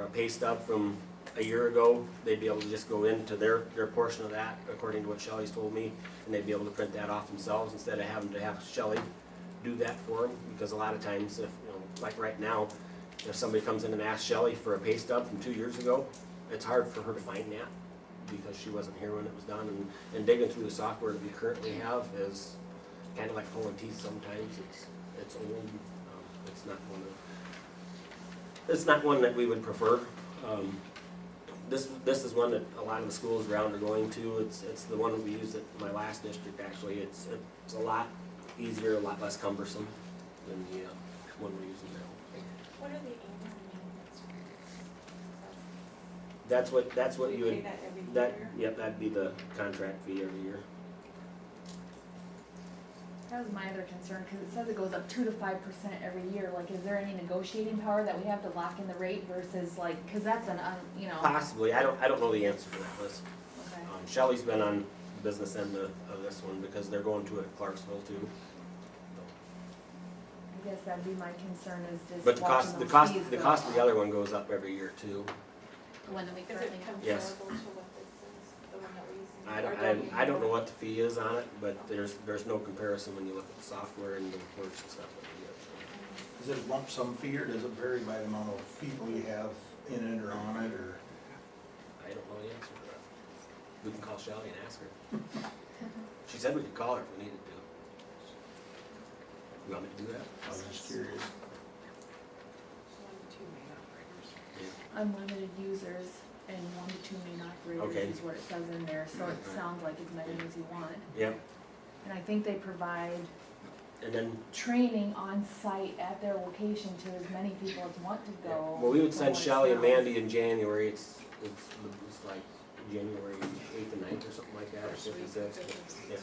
a pay stub from a year ago, they'd be able to just go into their portion of that, according to what Shelley's told me, and they'd be able to print that off themselves instead of having to have Shelley do that for them. Because a lot of times, if like right now, if somebody comes in and asks Shelley for a pay stub from 2 years ago, it's hard for her to find that because she wasn't here when it was done. And digging through the software that we currently have is kind of like pulling teeth sometimes. It's old. It's not one that we would prefer. This is one that a lot of the schools around are going to. It's the one that we used at my last district actually. It's a lot easier, a lot less cumbersome than the one we're using now.
What are the annual maintenance fees?
That's what
We
you
pay
would,
that every
that,
year?
yep, that'd be the contract fee every year.
That was my other concern, because it says it goes up 2 to 5% every year. Like, is there any negotiating power that we have to lock in the rate versus like, because that's an,
Possibly, I don't know the answer to that list.
Okay.
Shelley's been on the business end of this one because they're going to it at Clarksville too.
I guess that'd be my concern is just
But
watching
the
those
cost
fees
the
go
cost of the
up.
other one goes up every year too.
The one that we
Is
currently
it
have.
Yes.
comparable to what this is, the one that we're using?
I don't know what the fee is on it, but there's no comparison when you look at the software and the reports and stuff that we get.
Is it a lump sum fee or does it vary by the amount of people you have in it or on it, or?
I don't know the answer to that. We can call Shelley and ask her. She said we could call her if we needed to. You want me to do that?
I was just curious.
Unlimited users and 1 to 2 main
Okay.
operators is what it says in there, so it
Right.
sounds like as many as you want.
Yep.
And I think they provide
And then,
training on site at their location to as many people as want to go.
well, we would
from
send
what it
Shelley and
sounds.
Mandy in January. It's like January 8th and 9th or something like that, or 56th. Yeah.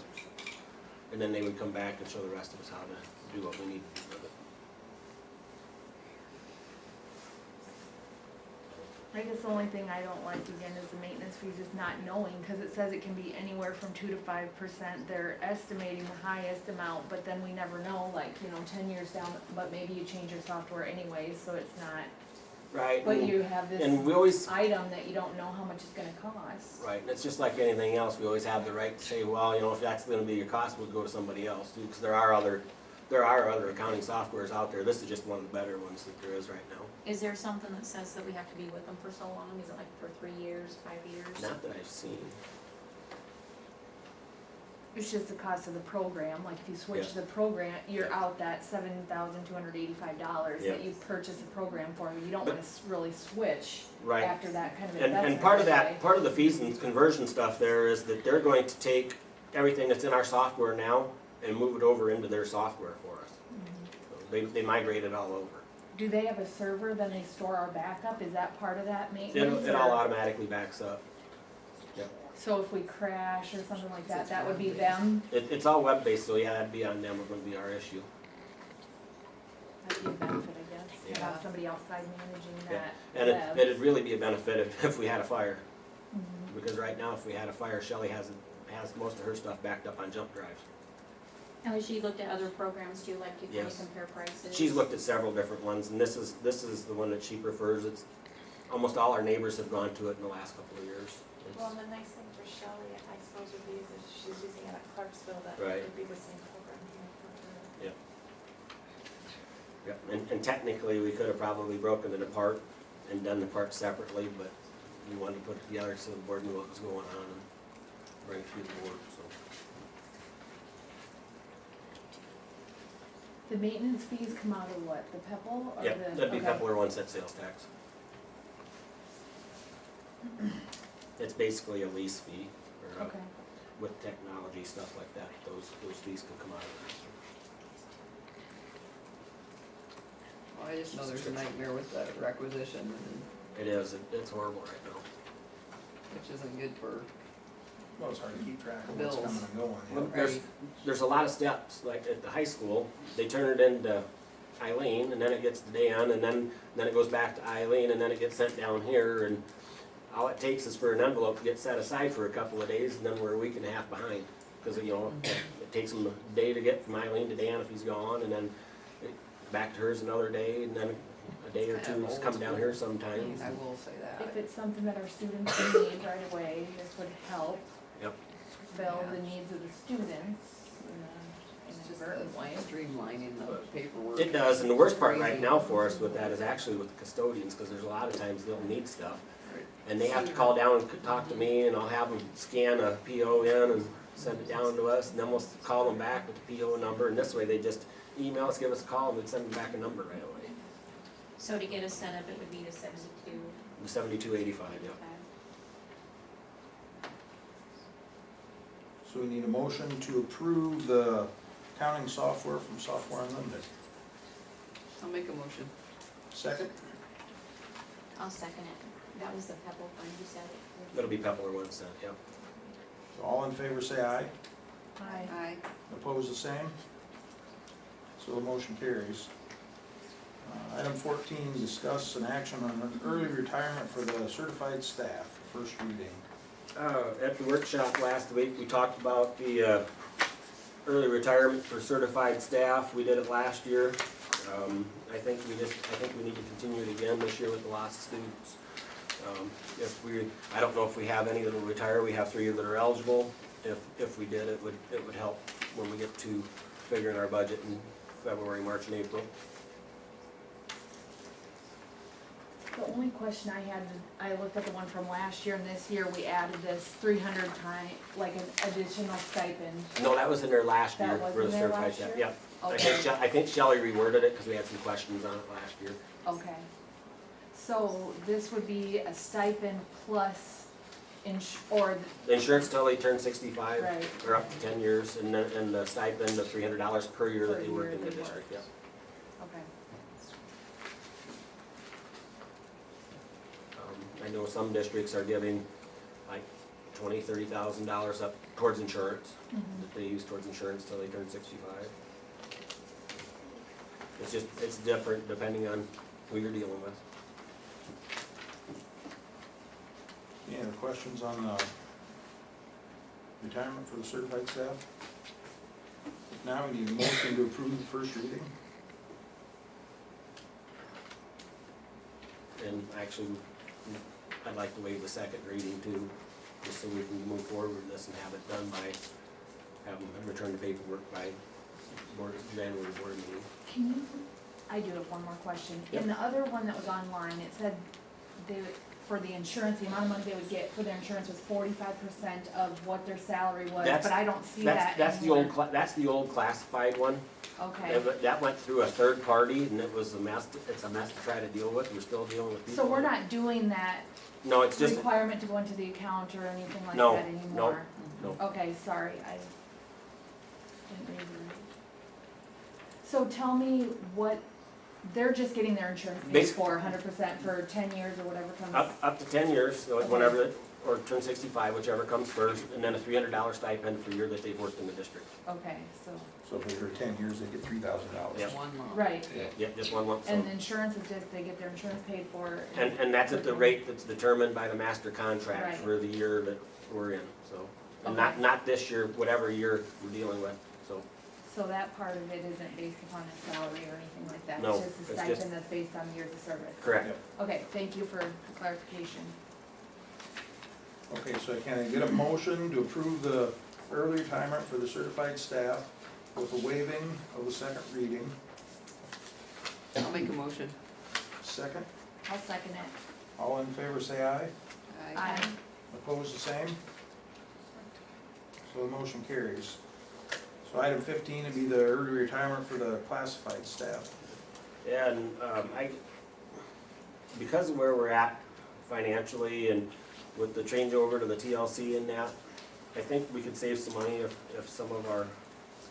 And then they would come back and show the rest of us how to do what we need to do with it.
I guess the only thing I don't like again is the maintenance fees, is not knowing, cause it says it can be anywhere from 2 to 5%. They're estimating the highest amount, but then we never know, like, 10 years down, but maybe you change your software anyway, so it's not,
Right.
but you have this
And we always,
item that you don't know how much it's gonna cost.
right, and it's just like anything else, we always have the right to say, well, if that's gonna be your cost, we'll go to somebody else too, because there are other accounting softwares out there. This is just one of the better ones that there is right now.
Is there something that says that we have to be with them for so long? Is it like for 3 years, 5 years?
Not that I've seen.
It's just the cost of the program, like if you switch
Yeah.
the program, you're out that $7,285
Yeah.
that you purchase a program for. You don't wanna really switch
Right.
after that kind of
And
investment.
part of
right
that,
away.
part of the fees and conversion stuff there is that they're going to take everything that's in our software now and move it over into their software for us.
Mhm.
They migrate it all over.
Do they have a server, then they store our backup? Is that part of that maintenance?
It all
or-
automatically backs up.
So if we crash or something like that, that would be them?
It's all web-based, so yeah, that'd be on them, it wouldn't be our issue.
That'd be a benefit, I guess, to
Yeah.
have somebody outside managing
Yeah.
that.
And
web.
it'd really be a benefit if we had a fire,
Mhm.
because right now, if we had a fire, Shelley has most of her stuff backed up on jump drives.
Now, has she looked at other programs too, like you can
Yes.
compare prices?
She's looked at several different ones, and this is the one that she prefers. It's, almost all our neighbors have gone to it in the last couple of years. It's-
Well, and the nice thing for Shelley, I suppose, would be that she's using it at Clarksville, that
Right.
would be the same program here for her.
Yeah, and technically, we could have probably broken it apart and done the parts separately, but we wanted to put it together so the board knew what was going on and bring it through the board, so.
The maintenance fees come out of what, the PEPAL or the?
Yeah, that'd be
okay.
Pepler one cent sales tax. It's basically a lease fee, or
Okay.
with technology, stuff like that, those fees can come out of
Well, I just know there's a nightmare with the requisition, and
there. It is, it's horrible right now.
which isn't good for,
Well, it's hard to keep track of what's
Bills.
coming and going.
Well,
right?
There's a lot of steps, like at the high school, they turn it into Eileen, and then it gets to Dan, and then it goes back to Eileen, and then it gets sent down here, and all it takes is for an envelope to get set aside for a couple of days, and then we're a week and a half behind. Because, you know, it takes them a day to get from Eileen to Dan if he's gone, and then back to hers another day, and then a day or two is come down here sometimes.
I will say that.
If it's something that our students need right away, this would help.
Yep.
Fill the needs of the students in
It's
an
just
inadvertent way.
streamlining the paperwork.
It does, and the worst part right now for us with that is actually with the custodians, because there's a lot of times they'll need stuff. And they have to call down and talk to me, and I'll have them scan a PO in and send it down to us, and then we'll call them back with the PO number, and this way they just email us, give us a call, and we'd send them back a number right away.
So to get a setup, it would be to 72.
The 7285, yeah.
So we need a motion to approve the accounting software from Software Unlimited.
I'll make a motion.
Second?
I'll second it. That was the Pebble fund, you said it.
It'll be Pepler 1 cent, yeah.
All in favor say aye.
Aye.
Aye.
Opposed the same? So the motion carries. Item 14, discuss an action on an early retirement for the certified staff, first reading.
At the workshop last week, we talked about the early retirement for certified staff. We did it last year. I think we need to continue it again this year with the lost students. I don't know if we have any that will retire. We have 3 that are eligible. If we did, it would help when we get to figuring our budget in February, March, and April.
The only question I had, I looked at the one from last year and this year, we added this 300 time, like an additional stipend.
No, that was in there last year.
That was
for the
in there
certified
last
staff.
year?
Yep.
Okay,
I think Shelley reworded it because we had some questions on it last year.
okay. So this would be a stipend plus or,
The insurance till they turn 65,
right,
or up to 10 years, and the stipend of $300 per year that
Per
they work
year
in the
they
district, yeah.
okay.
I know some districts are giving like $20,000, $30,000 up towards insurance,
Mhm.
that they use towards insurance till they turn 65. It's different depending on who you're dealing with.
Any other questions on the retirement for the certified staff? If not, we need a motion to approve the first reading.
And actually, I'd like to waive the second reading too, just so we can move forward with this and have it done by, have them return the paperwork by January board meeting.
Can you I do have one more question.
Yep.
In the other one that was online, it said they, for the insurance, the amount of money they would get for their insurance was 45% of what their salary was,
That's-
but I don't see that
That's the
anywhere.
old, that's the old classified one.
Okay,
That went through a third party and it was a mess, it's a mess to try to deal with. We're still dealing with people.
so we're not doing that
No, it's just,
requirement to go into the account or anything like
No,
that anymore?
no.
Okay, sorry, I didn't read it right. So tell me what, they're just getting their insurance paid
Basic-
for 100% for 10 years or whatever comes.
up to 10 years, so
Okay.
whenever, or turn 65, whichever comes first, and then a $300 stipend for the year that they've worked in the district.
Okay, so,
So if they're 10 years, they get $3,000.
Yep.
One lump.
right,
Yeah, just one lump
and
sum.
insurance is just, they get their insurance paid for.
And that's at the rate that's determined by the master contract
Right.
for the year that we're in, so. And
Okay.
not this year, whatever year we're dealing with, so.
So that part of it isn't based upon a salary or anything like that?
No,
It's just a
it's just-
stipend that's based on years of service?
Correct.
Okay, thank you for clarification.
Okay, so can I get a motion to approve the early retirement for the certified staff with the waiving of the second reading?
I'll make a motion.
Second,
I'll second it.
all in favor say aye.
Aye.
Opposed, the same? So the motion carries. So item 15 would be the early retirement for the classified staff.
And because of where we're at financially and with the changeover to the TLC and that, I think we could save some money if some of our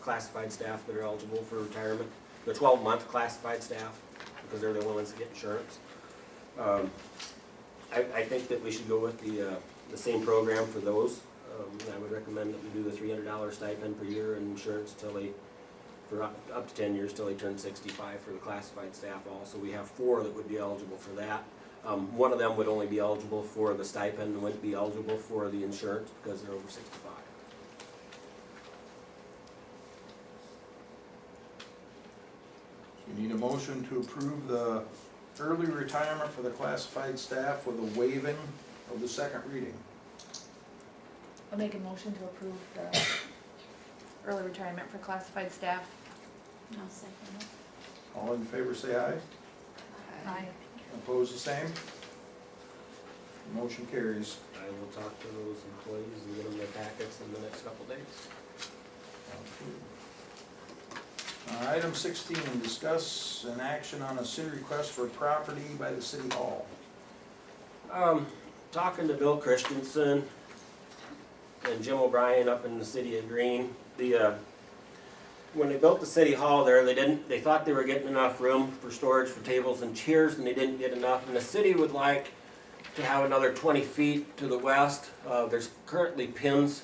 classified staff that are eligible for retirement, the 12-month classified staff, because they're the only ones that get insurance. I think that we should go with the same program for those. And I would recommend that we do the $300 stipend per year and insurance till they, for up to 10 years till they turn 65 for the classified staff also. We have 4 that would be eligible for that. One of them would only be eligible for the stipend and wouldn't be eligible for the insurance because they're over 65.
You need a motion to approve the early retirement for the classified staff with a waiving of the second reading.
I'll make a motion to approve the early retirement for classified staff.
I'll second it.
All in favor say aye.
Aye.
Opposed, the same? Motion carries.
I will talk to those employees and get them their packets in the next couple days.
Item 16, discuss an action on a city request for property by the city hall.
Talking to Bill Christensen and Jim O'Brien up in the city of Greene, when they built the city hall there, they thought they were getting enough room for storage for tables and chairs, and they didn't get enough, and the city would like to have another 20 feet to the west. There's currently pins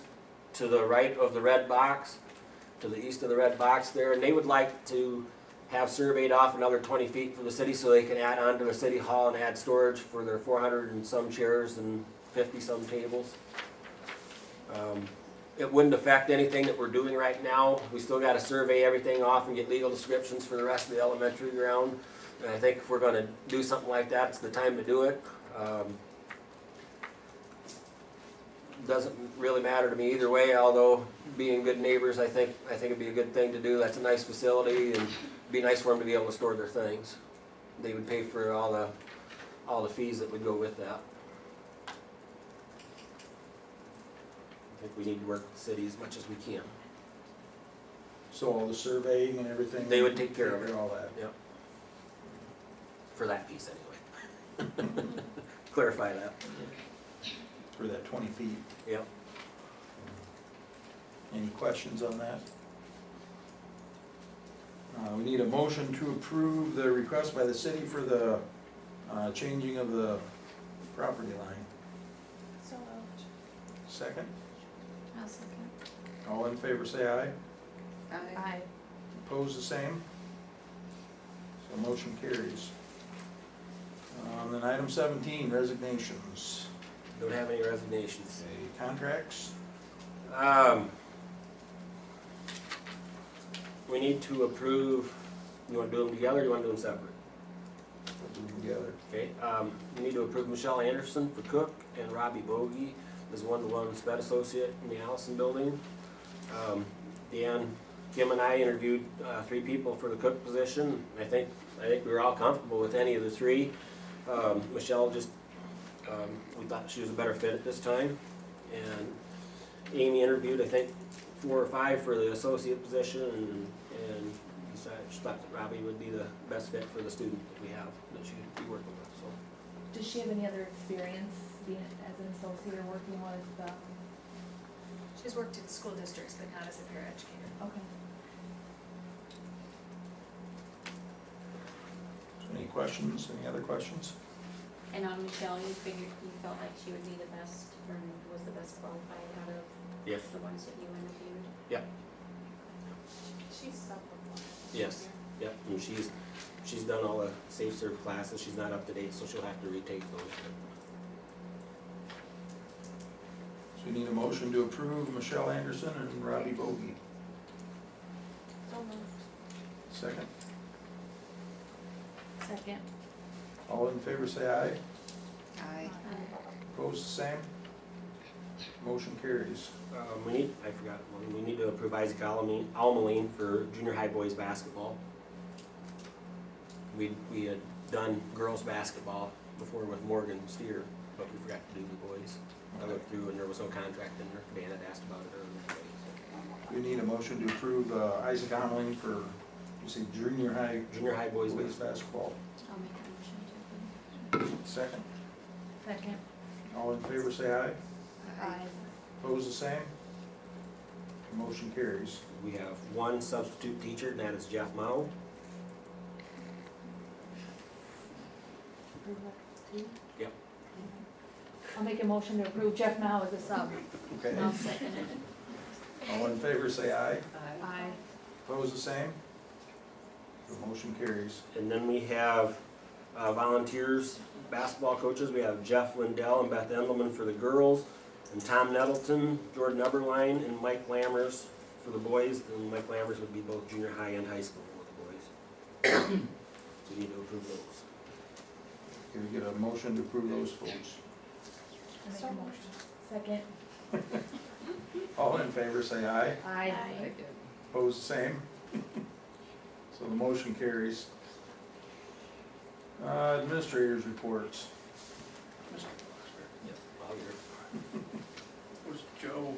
to the right of the red box, to the east of the red box there, and they would like to have surveyed off another 20 feet for the city so they can add on to the city hall and add storage for their 400 and some chairs and 50 some tables. It wouldn't affect anything that we're doing right now. We still got to survey everything off and get legal descriptions for the rest of the elementary ground. And I think if we're going to do something like that, it's the time to do it. Doesn't really matter to me either way, although being good neighbors, I think it'd be a good thing to do. That's a nice facility, and it'd be nice for them to be able to store their things. They would pay for all the fees that would go with that. I think we need to work with the city as much as we can.
So all the surveying and everything?
They would take care of it.
All that?
Yep. For that piece anyway. Clarify that.
For that 20 feet?
Yep.
Any questions on that? We need a motion to approve the request by the city for the changing of the property line.
So moved.
Second?
I'll second.
All in favor say aye.
Aye.
Opposed, the same? So motion carries. Then item 17, resignations.
Don't have any resignations.
Okay, contracts?
We need to approve, you want to do them together or you want to do them separate?
We'll do them together.
Okay, we need to approve Michelle Anderson for cook and Robbie Bogie as one-to-one sped associate in the Allison building. Dan Kim and I interviewed 3 people for the cook position. I think we were all comfortable with any of the 3. Michelle just, we thought she was a better fit at this time. And Amy interviewed, I think, 4 or 5 for the associate position, and decided she thought that Robbie would be the best fit for the student that we have, that she'd be working with, so.
Does she have any other experience being as an associate or working with,
She's worked in school districts, but not as a paraeducator.
okay.
Any questions, any other questions?
And on Michelle, you figured, you felt like she would be the best, or was the best qualified out of
Yes.
the ones that you interviewed?
She's self-employed.
Yes. Yep, and she's done all the safe serve classes. She's not up to date, so she'll have to retake those.
So we need a motion to approve Michelle Anderson and Robbie Bogey.
So moved.
Second.
Second.
All in favor say aye.
Aye.
Opposed, the same. Motion carries.
I forgot one. We need to approve Isaac Almaline for junior high boys basketball. We had done girls basketball before with Morgan Steer, but we forgot to do the boys. I looked through and there was no contract in there. Dan had asked about it earlier today. So.
We need a motion to approve Isaac Ameling for, you say junior high
Junior high boys
boys
basketball.
basketball.
I'll make a motion to
Second.
Second.
All in favor say aye.
Aye.
Opposed, the same. Motion carries.
We have 1 substitute teacher, and that is Jeff Mao. Yep.
I'll make a motion to approve Jeff Mao as a sub.
Okay.
I'll second it.
All in favor say aye.
Aye.
Opposed, the same. The motion carries.
And then we have volunteers, basketball coaches. We have Jeff Lindell and Beth Endelman for the girls, and Tom Nettleton, Jordan Eberline, and Mike Lammers for the boys. And Mike Lammers would be both junior high and high school with the boys. So we need to approve those.
Can we get a motion to approve those folks?
I make a motion. Second.
All in favor say aye.
Aye.
I did.
Opposed, the same. So the motion carries. Administrators' reports.
Yep. While you're-
Was Joe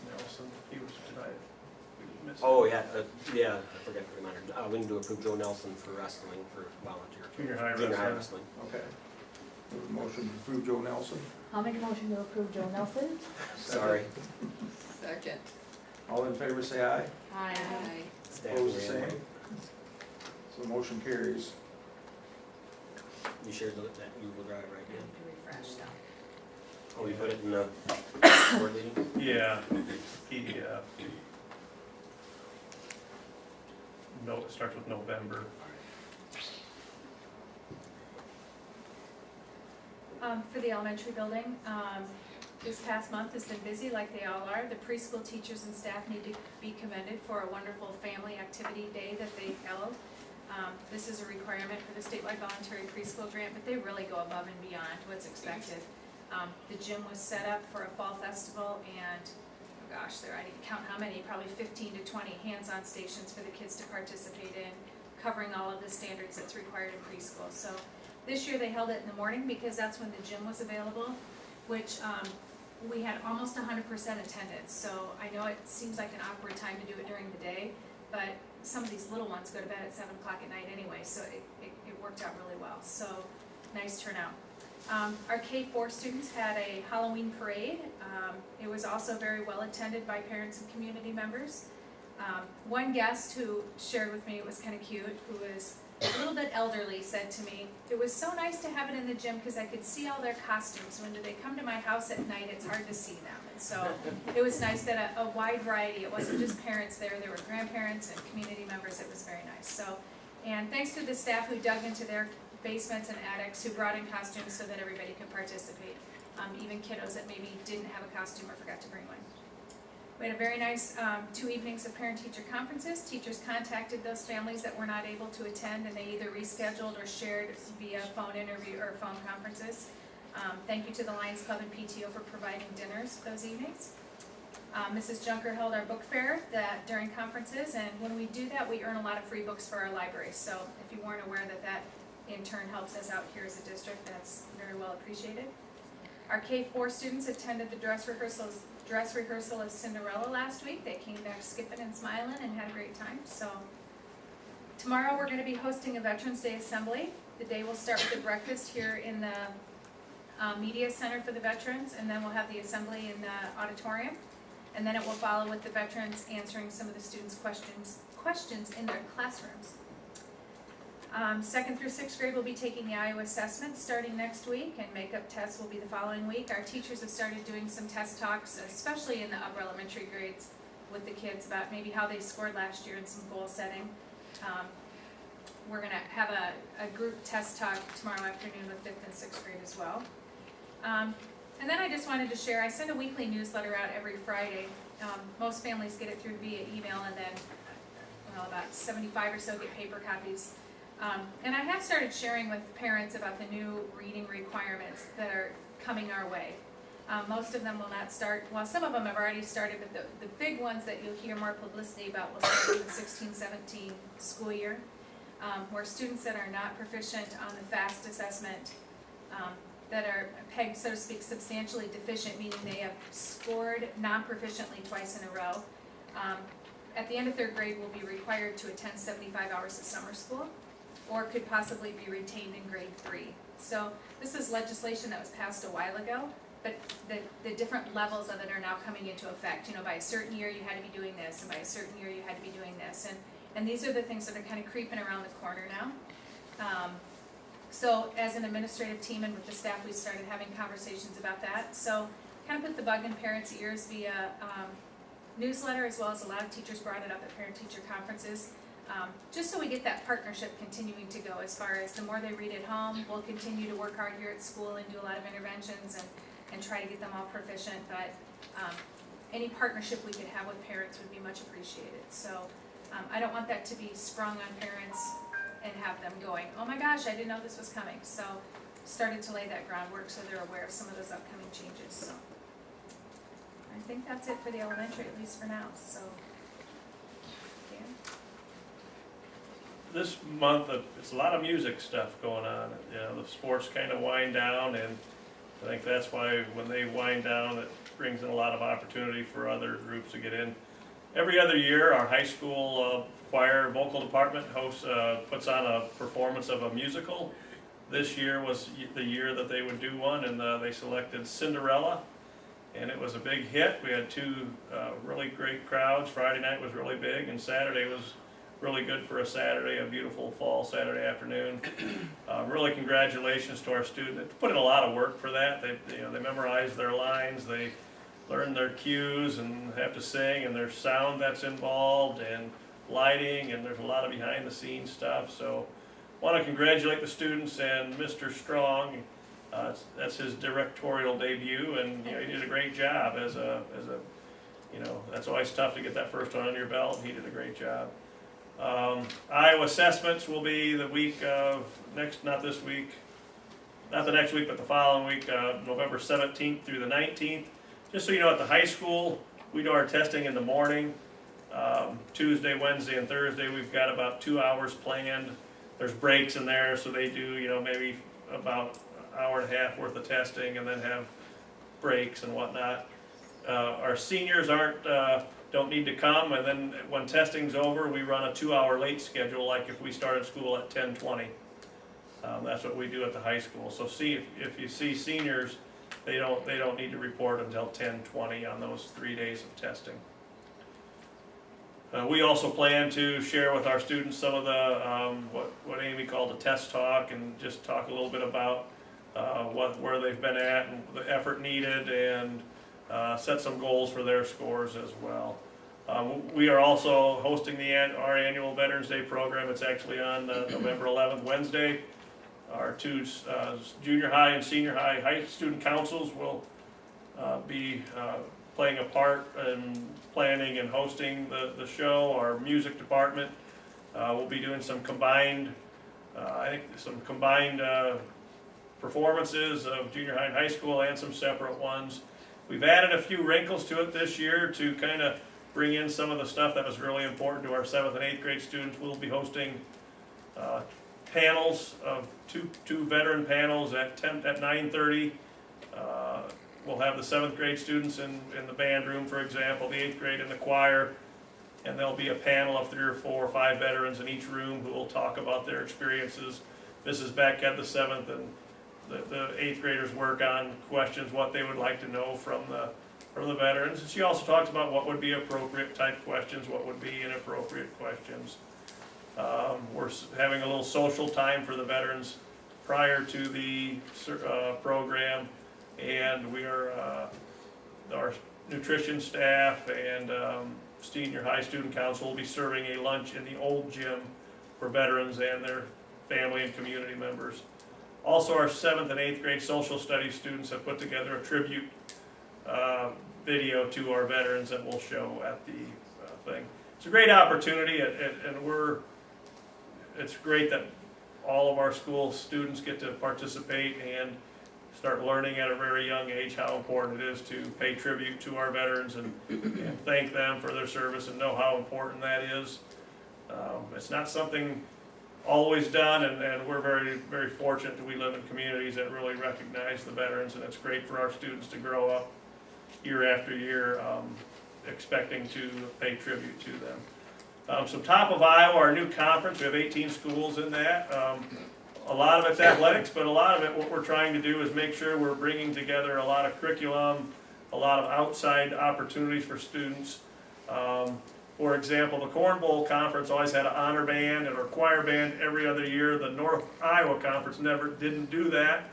Nelson, he was tonight. We was missing.
Oh, yeah, I forgot to remind her. We need to approve Joe Nelson for wrestling for volunteer.
Junior high
Junior high
wrestling.
wrestling.
Okay. We have a motion to approve Joe Nelson.
I'll make a motion to approve Joe Nelson.
Sorry.
Second.
All in favor say aye.
Aye.
Staff
Opposed, the
ran.
same. So the motion carries.
You shared that Google Drive, right? Yeah.
Refresh now.
Oh, you put it in the board meeting?
Yeah, PDF. No, it starts with November.
For the elementary building, this past month has been busy like they all are. The preschool teachers and staff need to be commended for a wonderful family activity day that they held. This is a requirement for the statewide voluntary preschool grant, but they really go above and beyond what's expected. The gym was set up for a fall festival and, oh gosh, I didn't count how many, probably 15 to 20 hands-on stations for the kids to participate in, covering all of the standards that's required in preschool. So this year they held it in the morning because that's when the gym was available, which we had almost 100% attendance. So I know it seems like an awkward time to do it during the day, but some of these little ones go to bed at 7 o'clock at night anyway, so it worked out really well. So nice turnout. Our K-4 students had a Halloween parade. It was also very well attended by parents and community members. One guest who shared with me, it was kind of cute, who was a little bit elderly, said to me, "It was so nice to have it in the gym because I could see all their costumes. When they come to my house at night, it's hard to see them." And so it was nice that a wide variety, it wasn't just parents there were grandparents and community members. It was very nice. So, and thanks to the staff who dug into their basements and attics, who brought in costumes so that everybody could participate, even kiddos that maybe didn't have a costume or forgot to bring one. We had a very nice 2 evenings of parent-teacher conferences. Teachers contacted those families that were not able to attend, and they either rescheduled or shared via phone interview or phone conferences. Thank you to the Lions Club and PTO for providing dinners those evenings. Mrs. Junker held our book fair during conferences, and when we do that, we earn a lot of free books for our library. So if you weren't aware that in turn helps us out here as a district, that's very well appreciated. Our K-4 students attended the dress rehearsal of Cinderella last week. They came back skipping and smiling and had a great time. So tomorrow we're going to be hosting a Veterans Day Assembly. The day will start with a breakfast here in the Media Center for the veterans, and then we'll have the assembly in the auditorium. And then it will follow with the veterans answering some of the students' questions in their classrooms. 2nd through 6th grade will be taking the Iowa assessments starting next week, and makeup tests will be the following week. Our teachers have started doing some test talks, especially in the upper elementary grades, with the kids about maybe how they scored last year and some goal setting. We're going to have a group test talk tomorrow afternoon with 5th and 6th grade as well. And then I just wanted to share, I send a weekly newsletter out every Friday. Most families get it through via email, and then about 75 or so get paper copies. And I have started sharing with parents about the new reading requirements that are coming our way. Most of them will not start, well, some of them have already started, but the big ones that you'll hear more publicity about will start in the 16-17 school year, where students that are not proficient on the FAST assessment, that are pegged, so to speak, substantially deficient, meaning they have scored non-proficiently twice in a row, at the end of 3rd grade will be required to attend 75 hours of summer school, or could possibly be retained in grade 3. So this is legislation that was passed a while ago, but the different levels of it are now coming into effect. By a certain year you had to be doing this, and by a certain year you had to be doing this, and these are the things that are kind of creeping around the corner now. So as an administrative team and with the staff, we started having conversations about that. So kind of put the bug in parents' ears via newsletter, as well as a lot of teachers brought it up at parent-teacher conferences, just so we get that partnership continuing to go as far as the more they read at home, we'll continue to work hard here at school and do a lot of interventions and try to get them all proficient, but any partnership we could have with parents would be much appreciated. So I don't want that to be sprung on parents and have them going, oh my gosh, I didn't know this was coming. So started to lay that groundwork so they're aware of some of those upcoming changes. So I think that's it for the elementary, at least for now. So Dan?
This month, it's a lot of music stuff going on. The sports kind of wind down, and I think that's why when they wind down, it brings in a lot of opportunity for other groups to get in. Every other year, our high school choir vocal department puts on a performance of a musical. This year was the year that they would do one, and they selected Cinderella, and it was a big hit. We had 2 really great crowds. Friday night was really big, and Saturday was really good for a Saturday, a beautiful fall Saturday afternoon. Really congratulations to our students. They put in a lot of work for that. They memorized their lines, they learn their cues and have to sing, and there's sound that's involved and lighting, and there's a lot of behind the scenes stuff. So I want to congratulate the students and Mr. Strong. That's his directorial debut, and he did a great job as a that's always tough to get that first one under your belt, and he did a great job. Iowa assessments will be the week of not the next week, but the following week, November 17th through the 19th. Just so you know, at the high school, we do our testing in the morning. Tuesday, Wednesday, and Thursday, we've got about 2 hours planned. There's breaks in there, so they do, maybe about an hour and a half worth of testing, and then have breaks and whatnot. Our seniors don't need to come, and then when testing's over, we run a 2-hour late schedule, like if we started school at 10:20. That's what we do at the high school. So if you see seniors, they don't need to report until 10:20 on those 3 days of testing. We also plan to share with our students some of the what Amy called a test talk, and just talk a little bit about where they've been at and the effort needed, and set some goals for their scores as well. We are also hosting our annual Veterans Day program. It's actually on November 11th, Wednesday. Our 2 junior high and senior high student councils will be playing a part in planning and hosting the show. Our music department will be doing some combined, performances of junior high and high school, and some separate ones. We've added a few wrinkles to it this year to kind of bring in some of the stuff that was really important to our 7th and 8th grade students. We'll be hosting panels of two veteran panels at 9:30. We'll have the 7th grade students in the band room, for example, the 8th grade in the choir, and there'll be a panel of 3 or 4 or 5 veterans in each room who will talk about their experiences. Mrs. Beck had the 7th and the 8th graders work on questions, what they would like to know from the veterans. And she also talks about what would be appropriate type questions, what would be inappropriate questions. We're having a little social time for the veterans prior to the program, and we are, our nutrition staff and senior high student council will be serving a lunch in the old gym for veterans and their family and community members. Also, our 7th and 8th grade social studies students have put together a tribute video to our veterans that we'll show at the thing. It's a great opportunity, and it's great that all of our school students get to participate and start learning at a very young age how important it is to pay tribute to our veterans and thank them for their service and know how important that is. It's not something always done, and we're very, very fortunate that we live in communities that really recognize the veterans, and it's great for our students to grow up year after year expecting to pay tribute to them. So Top of Iowa, our new conference, we have 18 schools in that. A lot of it's athletics, but a lot of it, what we're trying to do is make sure we're bringing together a lot of curriculum, a lot of outside opportunities for students. For example, the Corn Bowl Conference always had an honor band and a choir band every other year. The North Iowa Conference didn't do that.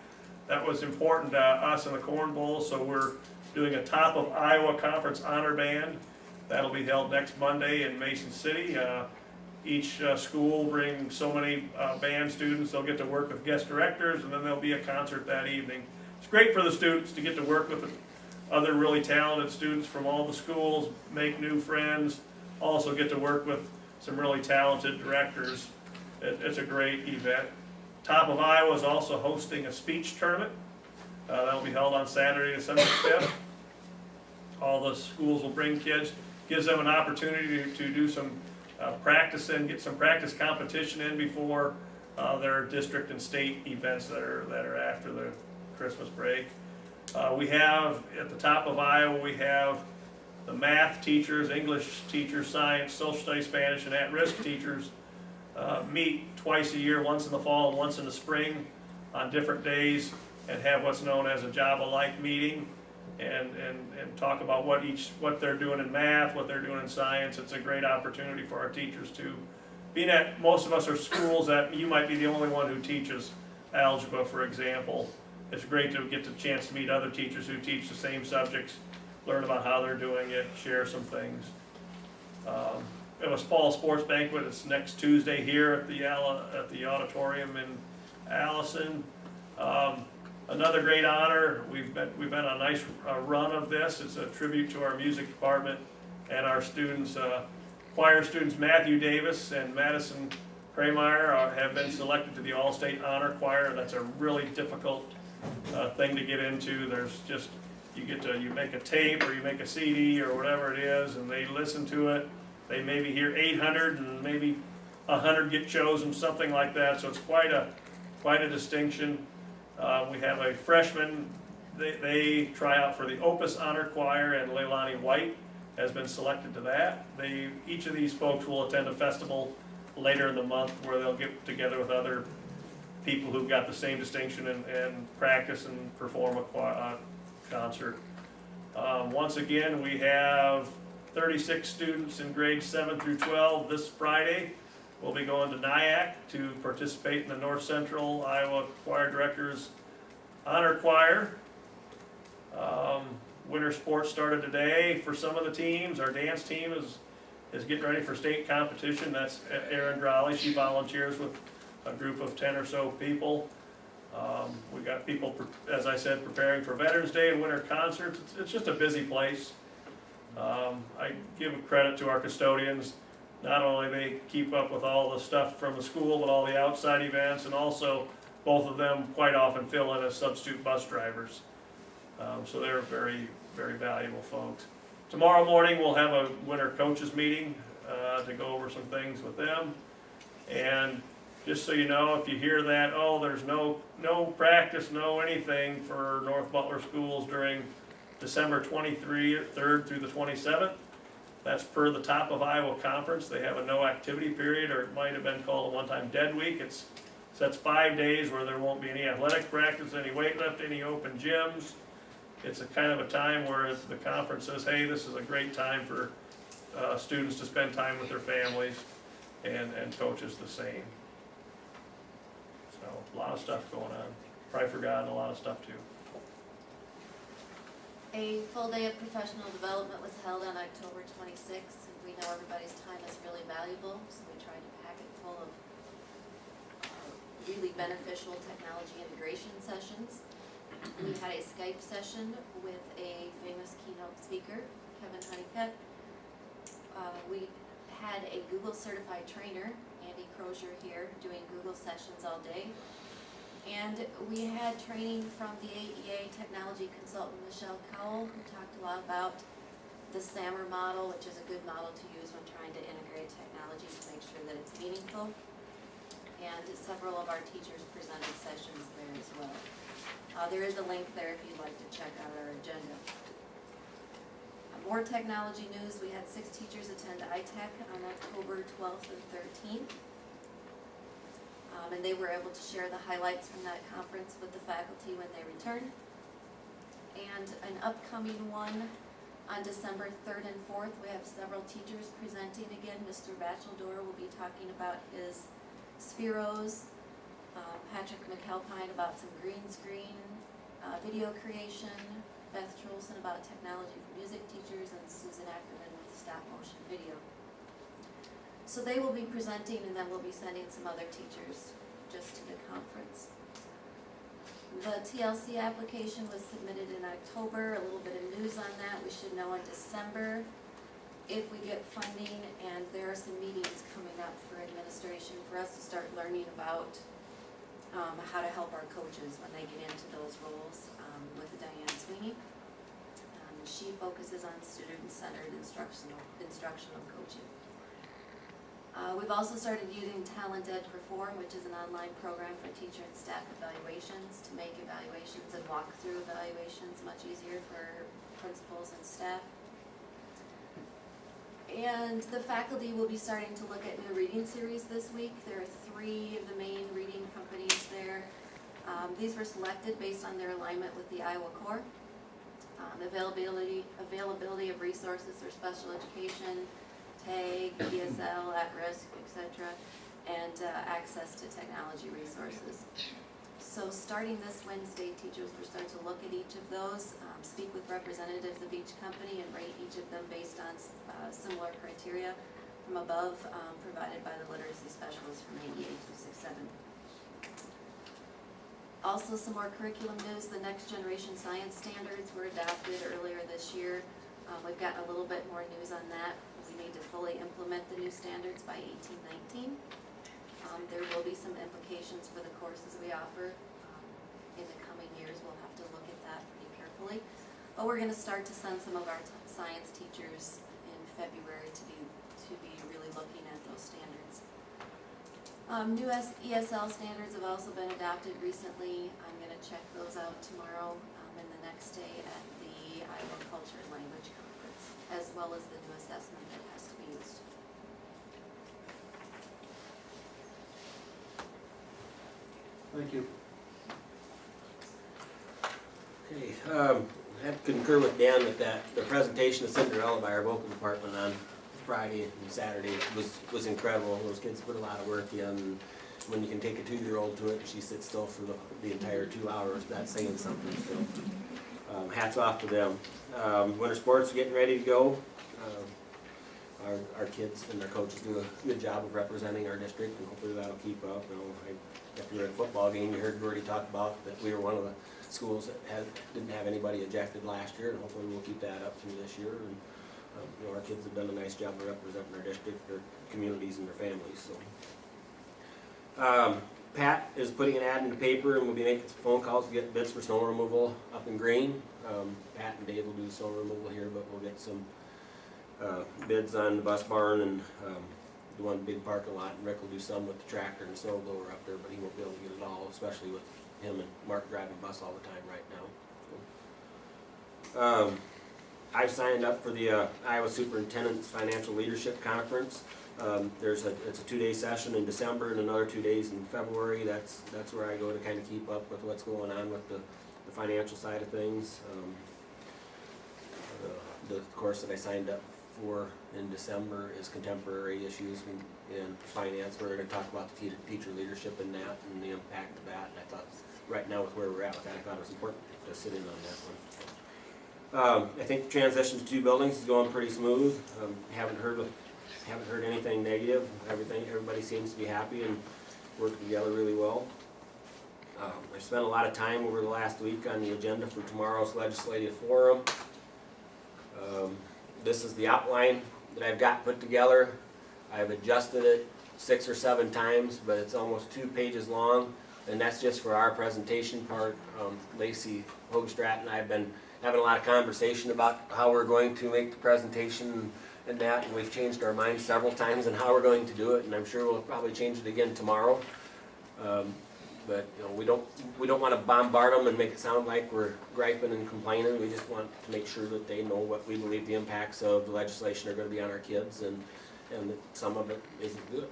That was important to us in the Corn Bowl, so we're doing a Top of Iowa Conference honor band. That'll be held next Monday in Mason City. Each school will bring so many band students. They'll get to work with guest directors, and then there'll be a concert that evening. It's great for the students to get to work with other really talented students from all the schools, make new friends, also get to work with some really talented directors. It's a great event. Top of Iowa is also hosting a speech tournament. That'll be held on Saturday, December 5th. All the schools will bring kids. Gives them an opportunity to do some practice and get some practice competition in before their district and state events that are after the Christmas break. We have, at the Top of Iowa, we have the math teachers, English teachers, science, social studies, Spanish, and at-risk teachers meet twice a year, once in the fall and once in the spring on different days, and have what's known as a Java-like meeting and talk about what they're doing in math, what they're doing in science. It's a great opportunity for our teachers to, being that most of us are schools that you might be the only one who teaches algebra, for example. It's great to get the chance to meet other teachers who teach the same subjects, learn about how they're doing it, share some things. It was Fall Sports Banquet. It's next Tuesday here at the auditorium in Allison. Another great honor. We've been on a nice run of this. It's a tribute to our music department and our students. Choir students Matthew Davis and Madison Krameyer have been selected to the All-State Honor Choir. That's a really difficult thing to get into. There's just, you make a tape or you make a CD or whatever it is, and they listen to it. They maybe hear 800 and maybe 100 get chosen, something like that. So it's quite a distinction. We have a freshman. They try out for the Opus Honor Choir, and Leilani White has been selected to that. Each of these folks will attend a festival later in the month where they'll get together with other people who've got the same distinction and practice and perform a concert. Once again, we have 36 students in grades 7 through 12 this Friday. We'll be going to Nyack to participate in the North Central Iowa Choir Directors Honor Choir. Winter sports started today for some of the teams. Our dance team is getting ready for state competition. That's Erin Drolly. She volunteers with a group of 10 or so people. We've got people, as I said, preparing for Veterans Day and winter concerts. It's just a busy place. I give credit to our custodians. Not only they keep up with all the stuff from the school, but all the outside events, and also both of them quite often fill in as substitute bus drivers. So they're very, very valuable folks. Tomorrow morning, we'll have a winter coaches meeting to go over some things with them. And just so you know, if you hear that, oh, there's no practice, no anything for North Butler schools during December 23rd through the 27th, that's per the Top of Iowa Conference. They have a no activity period, or it might have been called a one-time dead week. That's 5 days where there won't be any athletic practice, any weightlifting, any open gyms. It's a kind of a time where the conference says, hey, this is a great time for students to spend time with their families, and coaches the same. So a lot of stuff going on. Probably forgotten a lot of stuff too.
A full day of professional development was held on October 26th. We know everybody's time is really valuable, so we tried to pack it full of really beneficial technology integration sessions. We had a Skype session with a famous keynote speaker, Kevin Honeycutt. We had a Google certified trainer, Andy Crozier here, doing Google sessions all day. And we had training from the AEA technology consultant, Michelle Cowell, who talked a lot about the SAMR model, which is a good model to use when trying to integrate technology to make sure that it's meaningful. And several of our teachers presented sessions there as well. There is a link there if you'd like to check out our agenda. More technology news, we had 6 teachers attend ITech on October 12th and 13th. And they were able to share the highlights from that conference with the faculty when they returned. And an upcoming one on December 3rd and 4th, we have several teachers presenting again. Mr. Bacheldor will be talking about his Spheros, Patrick McAlpine about some green screen video creation, Beth Trolson about technology for music teachers, and Susan Ackerman with stop motion video. So they will be presenting, and then we'll be sending some other teachers just to the conference. The TLC application was submitted in October, a little bit of news on that. We should know in December if we get funding, and there are some meetings coming up for administration for us to start learning about how to help our coaches when they get into those roles with Diane Sweeney. She focuses on student-centered instructional coaching. We've also started using Talent Ed Perform, which is an online program for teacher and staff evaluations to make evaluations and walk-through evaluations much easier for principals and staff. And the faculty will be starting to look at new reading series this week. There are 3 of the main reading companies there. These were selected based on their alignment with the Iowa Core. Availability of resources for special education, TAG, ESL, at-risk, etc., and access to technology resources. So starting this Wednesday, teachers will start to look at each of those, speak with representatives of each company, and rate each of them based on similar criteria from above provided by the literacy specialist from AEA 267. Also, some more curriculum news. The next generation science standards were adopted earlier this year. We've gotten a little bit more news on that. We need to fully implement the new standards by 1819. There will be some implications for the courses we offer. In the coming years, we'll have to look at that pretty carefully. But we're going to start to send some of our science teachers in February to be really looking at those standards. New ESL standards have also been adopted recently. I'm going to check those out tomorrow and the next day at the Iowa Culture and Language Conference, as well as the new assessment that has to be used.
Thank you.
Okay, I have to concur with Dan that the presentation of Cinderella by our vocal department on Friday and Saturday was incredible. Those kids put a lot of work in. When you can take a 2-year-old to it and she sits still for the entire 2 hours, that's saying something. So hats off to them. Winter sports are getting ready to go. Our kids and their coaches do a good job of representing our district, and hopefully that'll keep up. If you were at a football game, you heard Gordy talk about that we were one of the schools that didn't have anybody ejected last year, and hopefully we'll keep that up through this year. And our kids have done a nice job of representing our district, their communities, and their families. So, Pat is putting an ad in the paper and we'll be making some phone calls to get bids for snow removal up in Green. Pat and Dave will do the snow removal here, but we'll get some bids on the bus barn and the one big parking lot, and Rick will do some with the tractor and snow blower up there, but he won't be able to get it all, especially with him and Mark driving bus all the time right now. I've signed up for the Iowa Superintendent's Financial Leadership Conference. It's a 2-day session in December and another 2 days in February. That's where I go to kind of keep up with what's going on with the financial side of things. The course that I signed up for in December is contemporary issues in finance. We're going to talk about the teacher leadership in that and the impact of that. And I thought right now with where we're at with that, I thought it was important to sit in on that one. I think the transition to 2 buildings is going pretty smooth. Haven't heard anything negative. Everybody seems to be happy and working together really well. I spent a lot of time over the last week on the agenda for tomorrow's legislative forum. This is the outline that I've got put together. I've adjusted it 6 or 7 times, but it's almost 2 pages long, and that's just for our presentation part. Lacey Hoogstraat and I have been having a lot of conversation about how we're going to make the presentation and that, and we've changed our minds several times on how we're going to do it, and I'm sure we'll probably change it again tomorrow. But you know, we don't want to bombard them and make it sound like we're griping and complaining. We just want to make sure that they know what we believe the impacts of the legislation are going to be on our kids, and that some of it isn't good.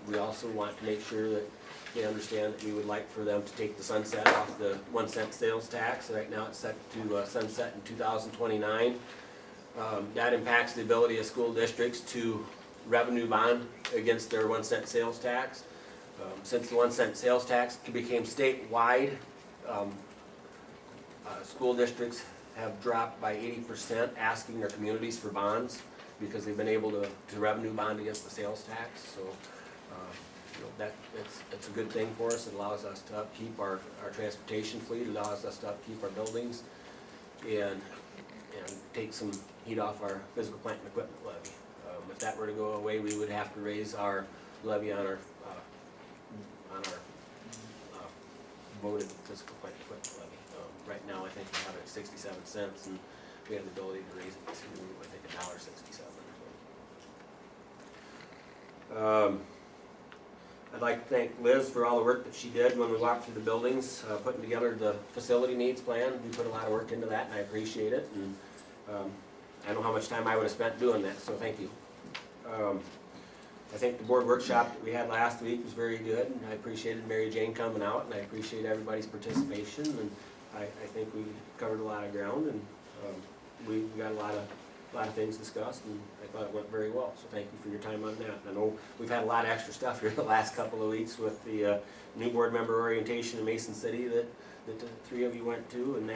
We also want to make sure that they understand that we would like for them to take the sunset off the 1-cent sales tax. Right now it's set to sunset in 2029. That impacts the ability of school districts to revenue bond against their 1-cent sales tax. Since the 1-cent sales tax became statewide, school districts have dropped by 80% asking their communities for bonds because they've been able to revenue bond against the sales tax. So you know, it's a good thing for us. It allows us to upkeep our transportation fleet. It allows us to upkeep our buildings and take some heat off our physical plant and equipment levy. If that were to go away, we would have to raise our levy on our voted physical plant and equipment levy. Right now, I think we have it at 67 cents, and we have the ability to raise it to, I think, $1.67. I'd like to thank Liz for all the work that she did when we walked through the buildings, putting together the facility needs plan. We put a lot of work into that, and I appreciate it. And I know how much time I would have spent doing that, so thank you. I think the board workshop that we had last week was very good, and I appreciated Mary Jane coming out, and I appreciate everybody's participation, and I think we covered a lot of ground, and we got a lot of things discussed, and I thought it went very well, so thank you for your time on that. I know we've had a lot of extra stuff here the last couple of weeks with the new board member orientation in Mason City that the 3 of you went to, and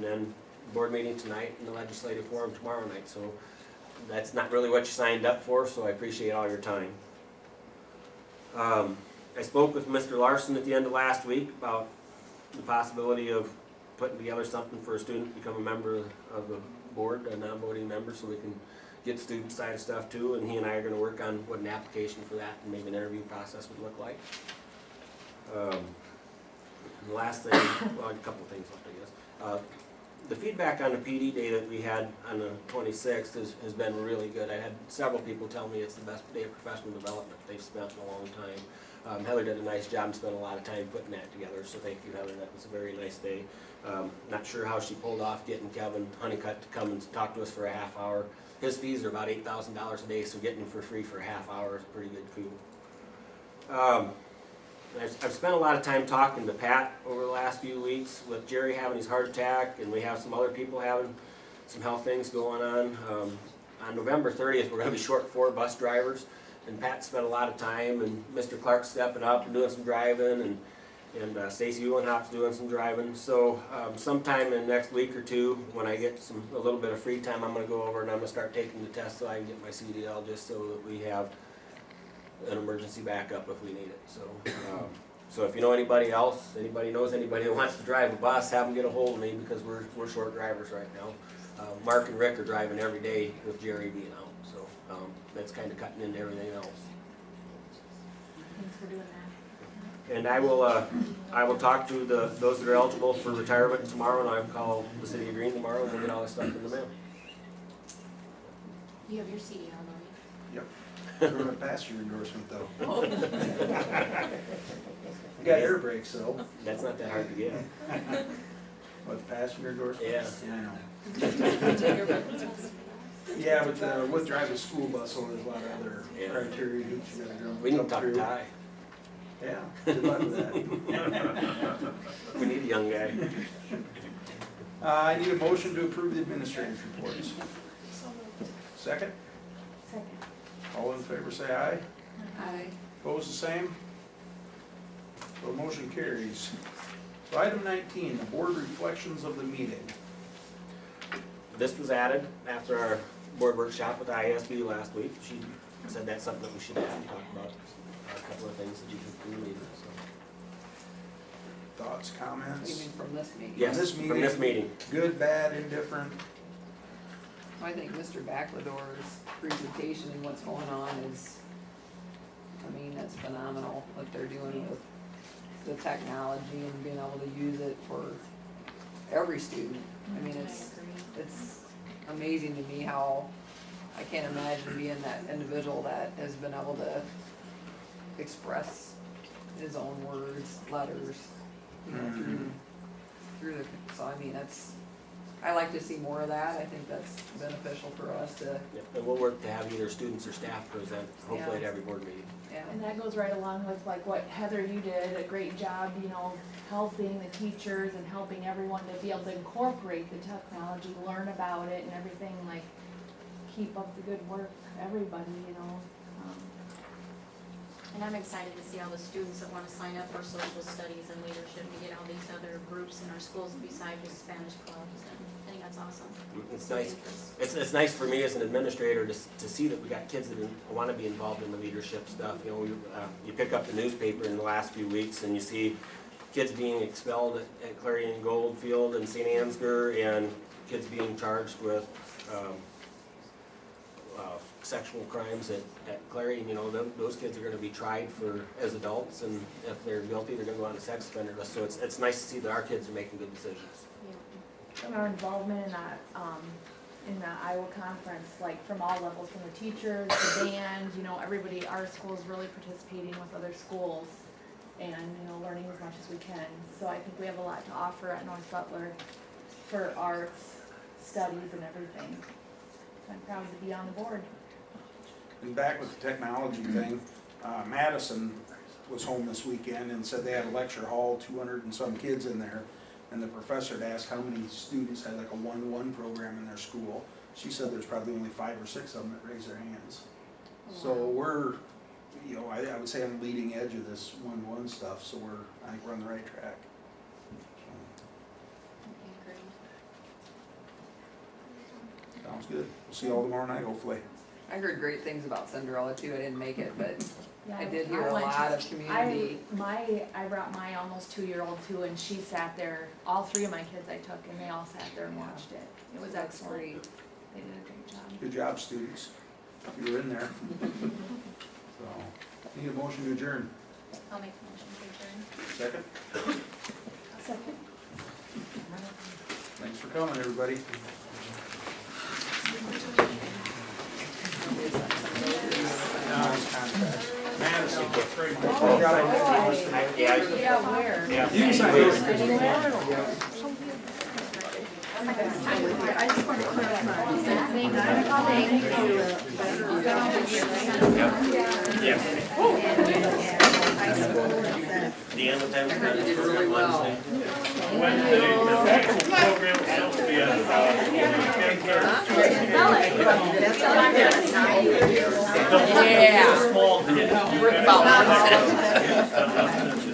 then board meeting tonight and the legislative forum tomorrow night, so that's not really what you signed up for, so I appreciate all your time. I spoke with Mr. Larson at the end of last week about the possibility of putting together something for a student to become a member of the board, a non-voting member, so we can get student side of stuff too, and he and I are going to work on what an application for that and maybe an interview process would look like. And the last thing, well, a couple of things left, I guess. The feedback on the PD day that we had on the 26th has been really good. I had several people tell me it's the best day of professional development they've spent in a long time. Heather did a nice job and spent a lot of time putting that together, so thank you, Heather. That was a very nice day. Not sure how she pulled off getting Kevin Honeycutt to come and talk to us for a half hour. His fees are about $8,000 a day, so getting him for free for a half hour is a pretty good coup. I've spent a lot of time talking to Pat over the last few weeks with Jerry having his heart attack, and we have some other people having some health things going on. On November 30th, we're going to be short 4 bus drivers, and Pat spent a lot of time, and Mr. Clark's stepping up and doing some driving, and Stacy Uhlenhop's doing some driving. So sometime in the next week or 2, when I get a little bit of free time, I'm going to go over and I'm going to start taking the test so I can get my CDL, just so that we have an emergency backup if we need it. So if you know anybody else, anybody knows anybody that wants to drive a bus, have them get a hold of me, because we're short drivers right now. Mark and Rick are driving every day with Jerry being out, so that's kind of cutting into everything else.
Thanks for doing that.
And I will talk to those that are eligible for retirement tomorrow, and I'll call the city of Green tomorrow, and we'll get all this stuff in the mail.
You have your CD on, don't
We're gonna pass your endorsement though. You got air brakes though.
That's not that hard to get.
What, the passenger endorsement?
Yeah.
Yeah, I know. Yeah, but with driving a school bus, so there's a lot of other
Yeah.
criteria hoops you gotta jump
We need to talk
through.
Ty.
Yeah, good luck with that.
We need a young guy.
I need a motion to approve the administrator's reports. Second?
Second.
All in favor say aye.
Aye.
Opposed, the same? So the motion carries. So item 19, the board reflections of the meeting.
This was added after our board workshop with the ISB last week. She said that's something that we should add and talk about. A couple of things that you can do later, so.
Thoughts, comments?
Even from this meeting.
Yes,
this
from this meeting.
Good, bad, indifferent?
I think Mr. Baclador's presentation and what's going on is, I mean, that's phenomenal, what they're doing with the technology and being able to use it for every student. I mean, it's amazing to me how, I can't imagine being that individual that has been able to express his own words, letters, you know, through the, so I mean, I like to see more of that. I think that's beneficial for us to,
Yep, and we'll work to have either students or staff present, hopefully at every board meeting.
yeah.
And that goes right along with like what Heather, you did, a great job, you know, helping the teachers and helping everyone to be able to incorporate the technology, learn about it and everything, like, keep up the good work, everybody, you know.
And I'm excited to see all the students that wanna sign up for social studies and leadership to get all these other groups in our schools besides just Spanish clubs, and I think that's awesome.
It's nice. It's nice for me as an administrator to see that we got kids that want to be involved in the leadership stuff. You know, you pick up the newspaper in the last few weeks and you see kids being expelled at Clarion Goldfield and St. Ansgar, and kids being charged with sexual crimes at Clarion. You know, those kids are going to be tried as adults, and if they're guilty, they're going to go on a sex offender list. So it's nice to see that our kids are making good decisions.
And our involvement in the Iowa conference, like from all levels, from the teachers, the band, you know, everybody, our school is really participating with other schools and, you know, learning as much as we can. So I think we have a lot to offer at North Butler for arts, studies, and everything. I'm proud to be on the board.
And back with the technology thing, Madison was home this weekend and said they had a lecture hall, 200 and some kids in there. And the professor had asked how many students had like a 1-1 program in their school. She said there's probably only 5 or 6 of them that raise their hands. So we're, you know, I would say on the leading edge of this 1-1 stuff, so I think we're on the right track. Sounds good. We'll see you all tomorrow night, hopefully.
I heard great things about Cinderella too. I didn't make it, but
Yeah,
I did hear a
went
lot
to-
of community.
I brought my almost 2-year-old too, and she sat there, all 3 of my kids I took, and they all sat there and watched it. It was
That's
excellent.
great.
They did a great job.
Good job, students. You were in there. So, need a motion to adjourn.
I'll make a motion to adjourn.
Second?
Second.
Thanks for coming, everybody. No, it's contract. Madison, great.
Oh,
Yeah.
Yeah, where?
Yeah.
You can sign
Please.
this.
I just want to clarify. Thank you.
Yes. Deanna, what time is
I heard you did really well.
Wednesday, the actual program is supposed to be at 10:30.
Yeah.
Small group.
Worth about 1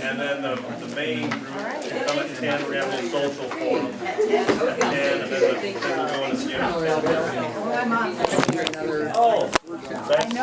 And then the main group will come at 10, we're having a social forum. And then we'll go in and see.
Another
Oh,
workshop.
that's.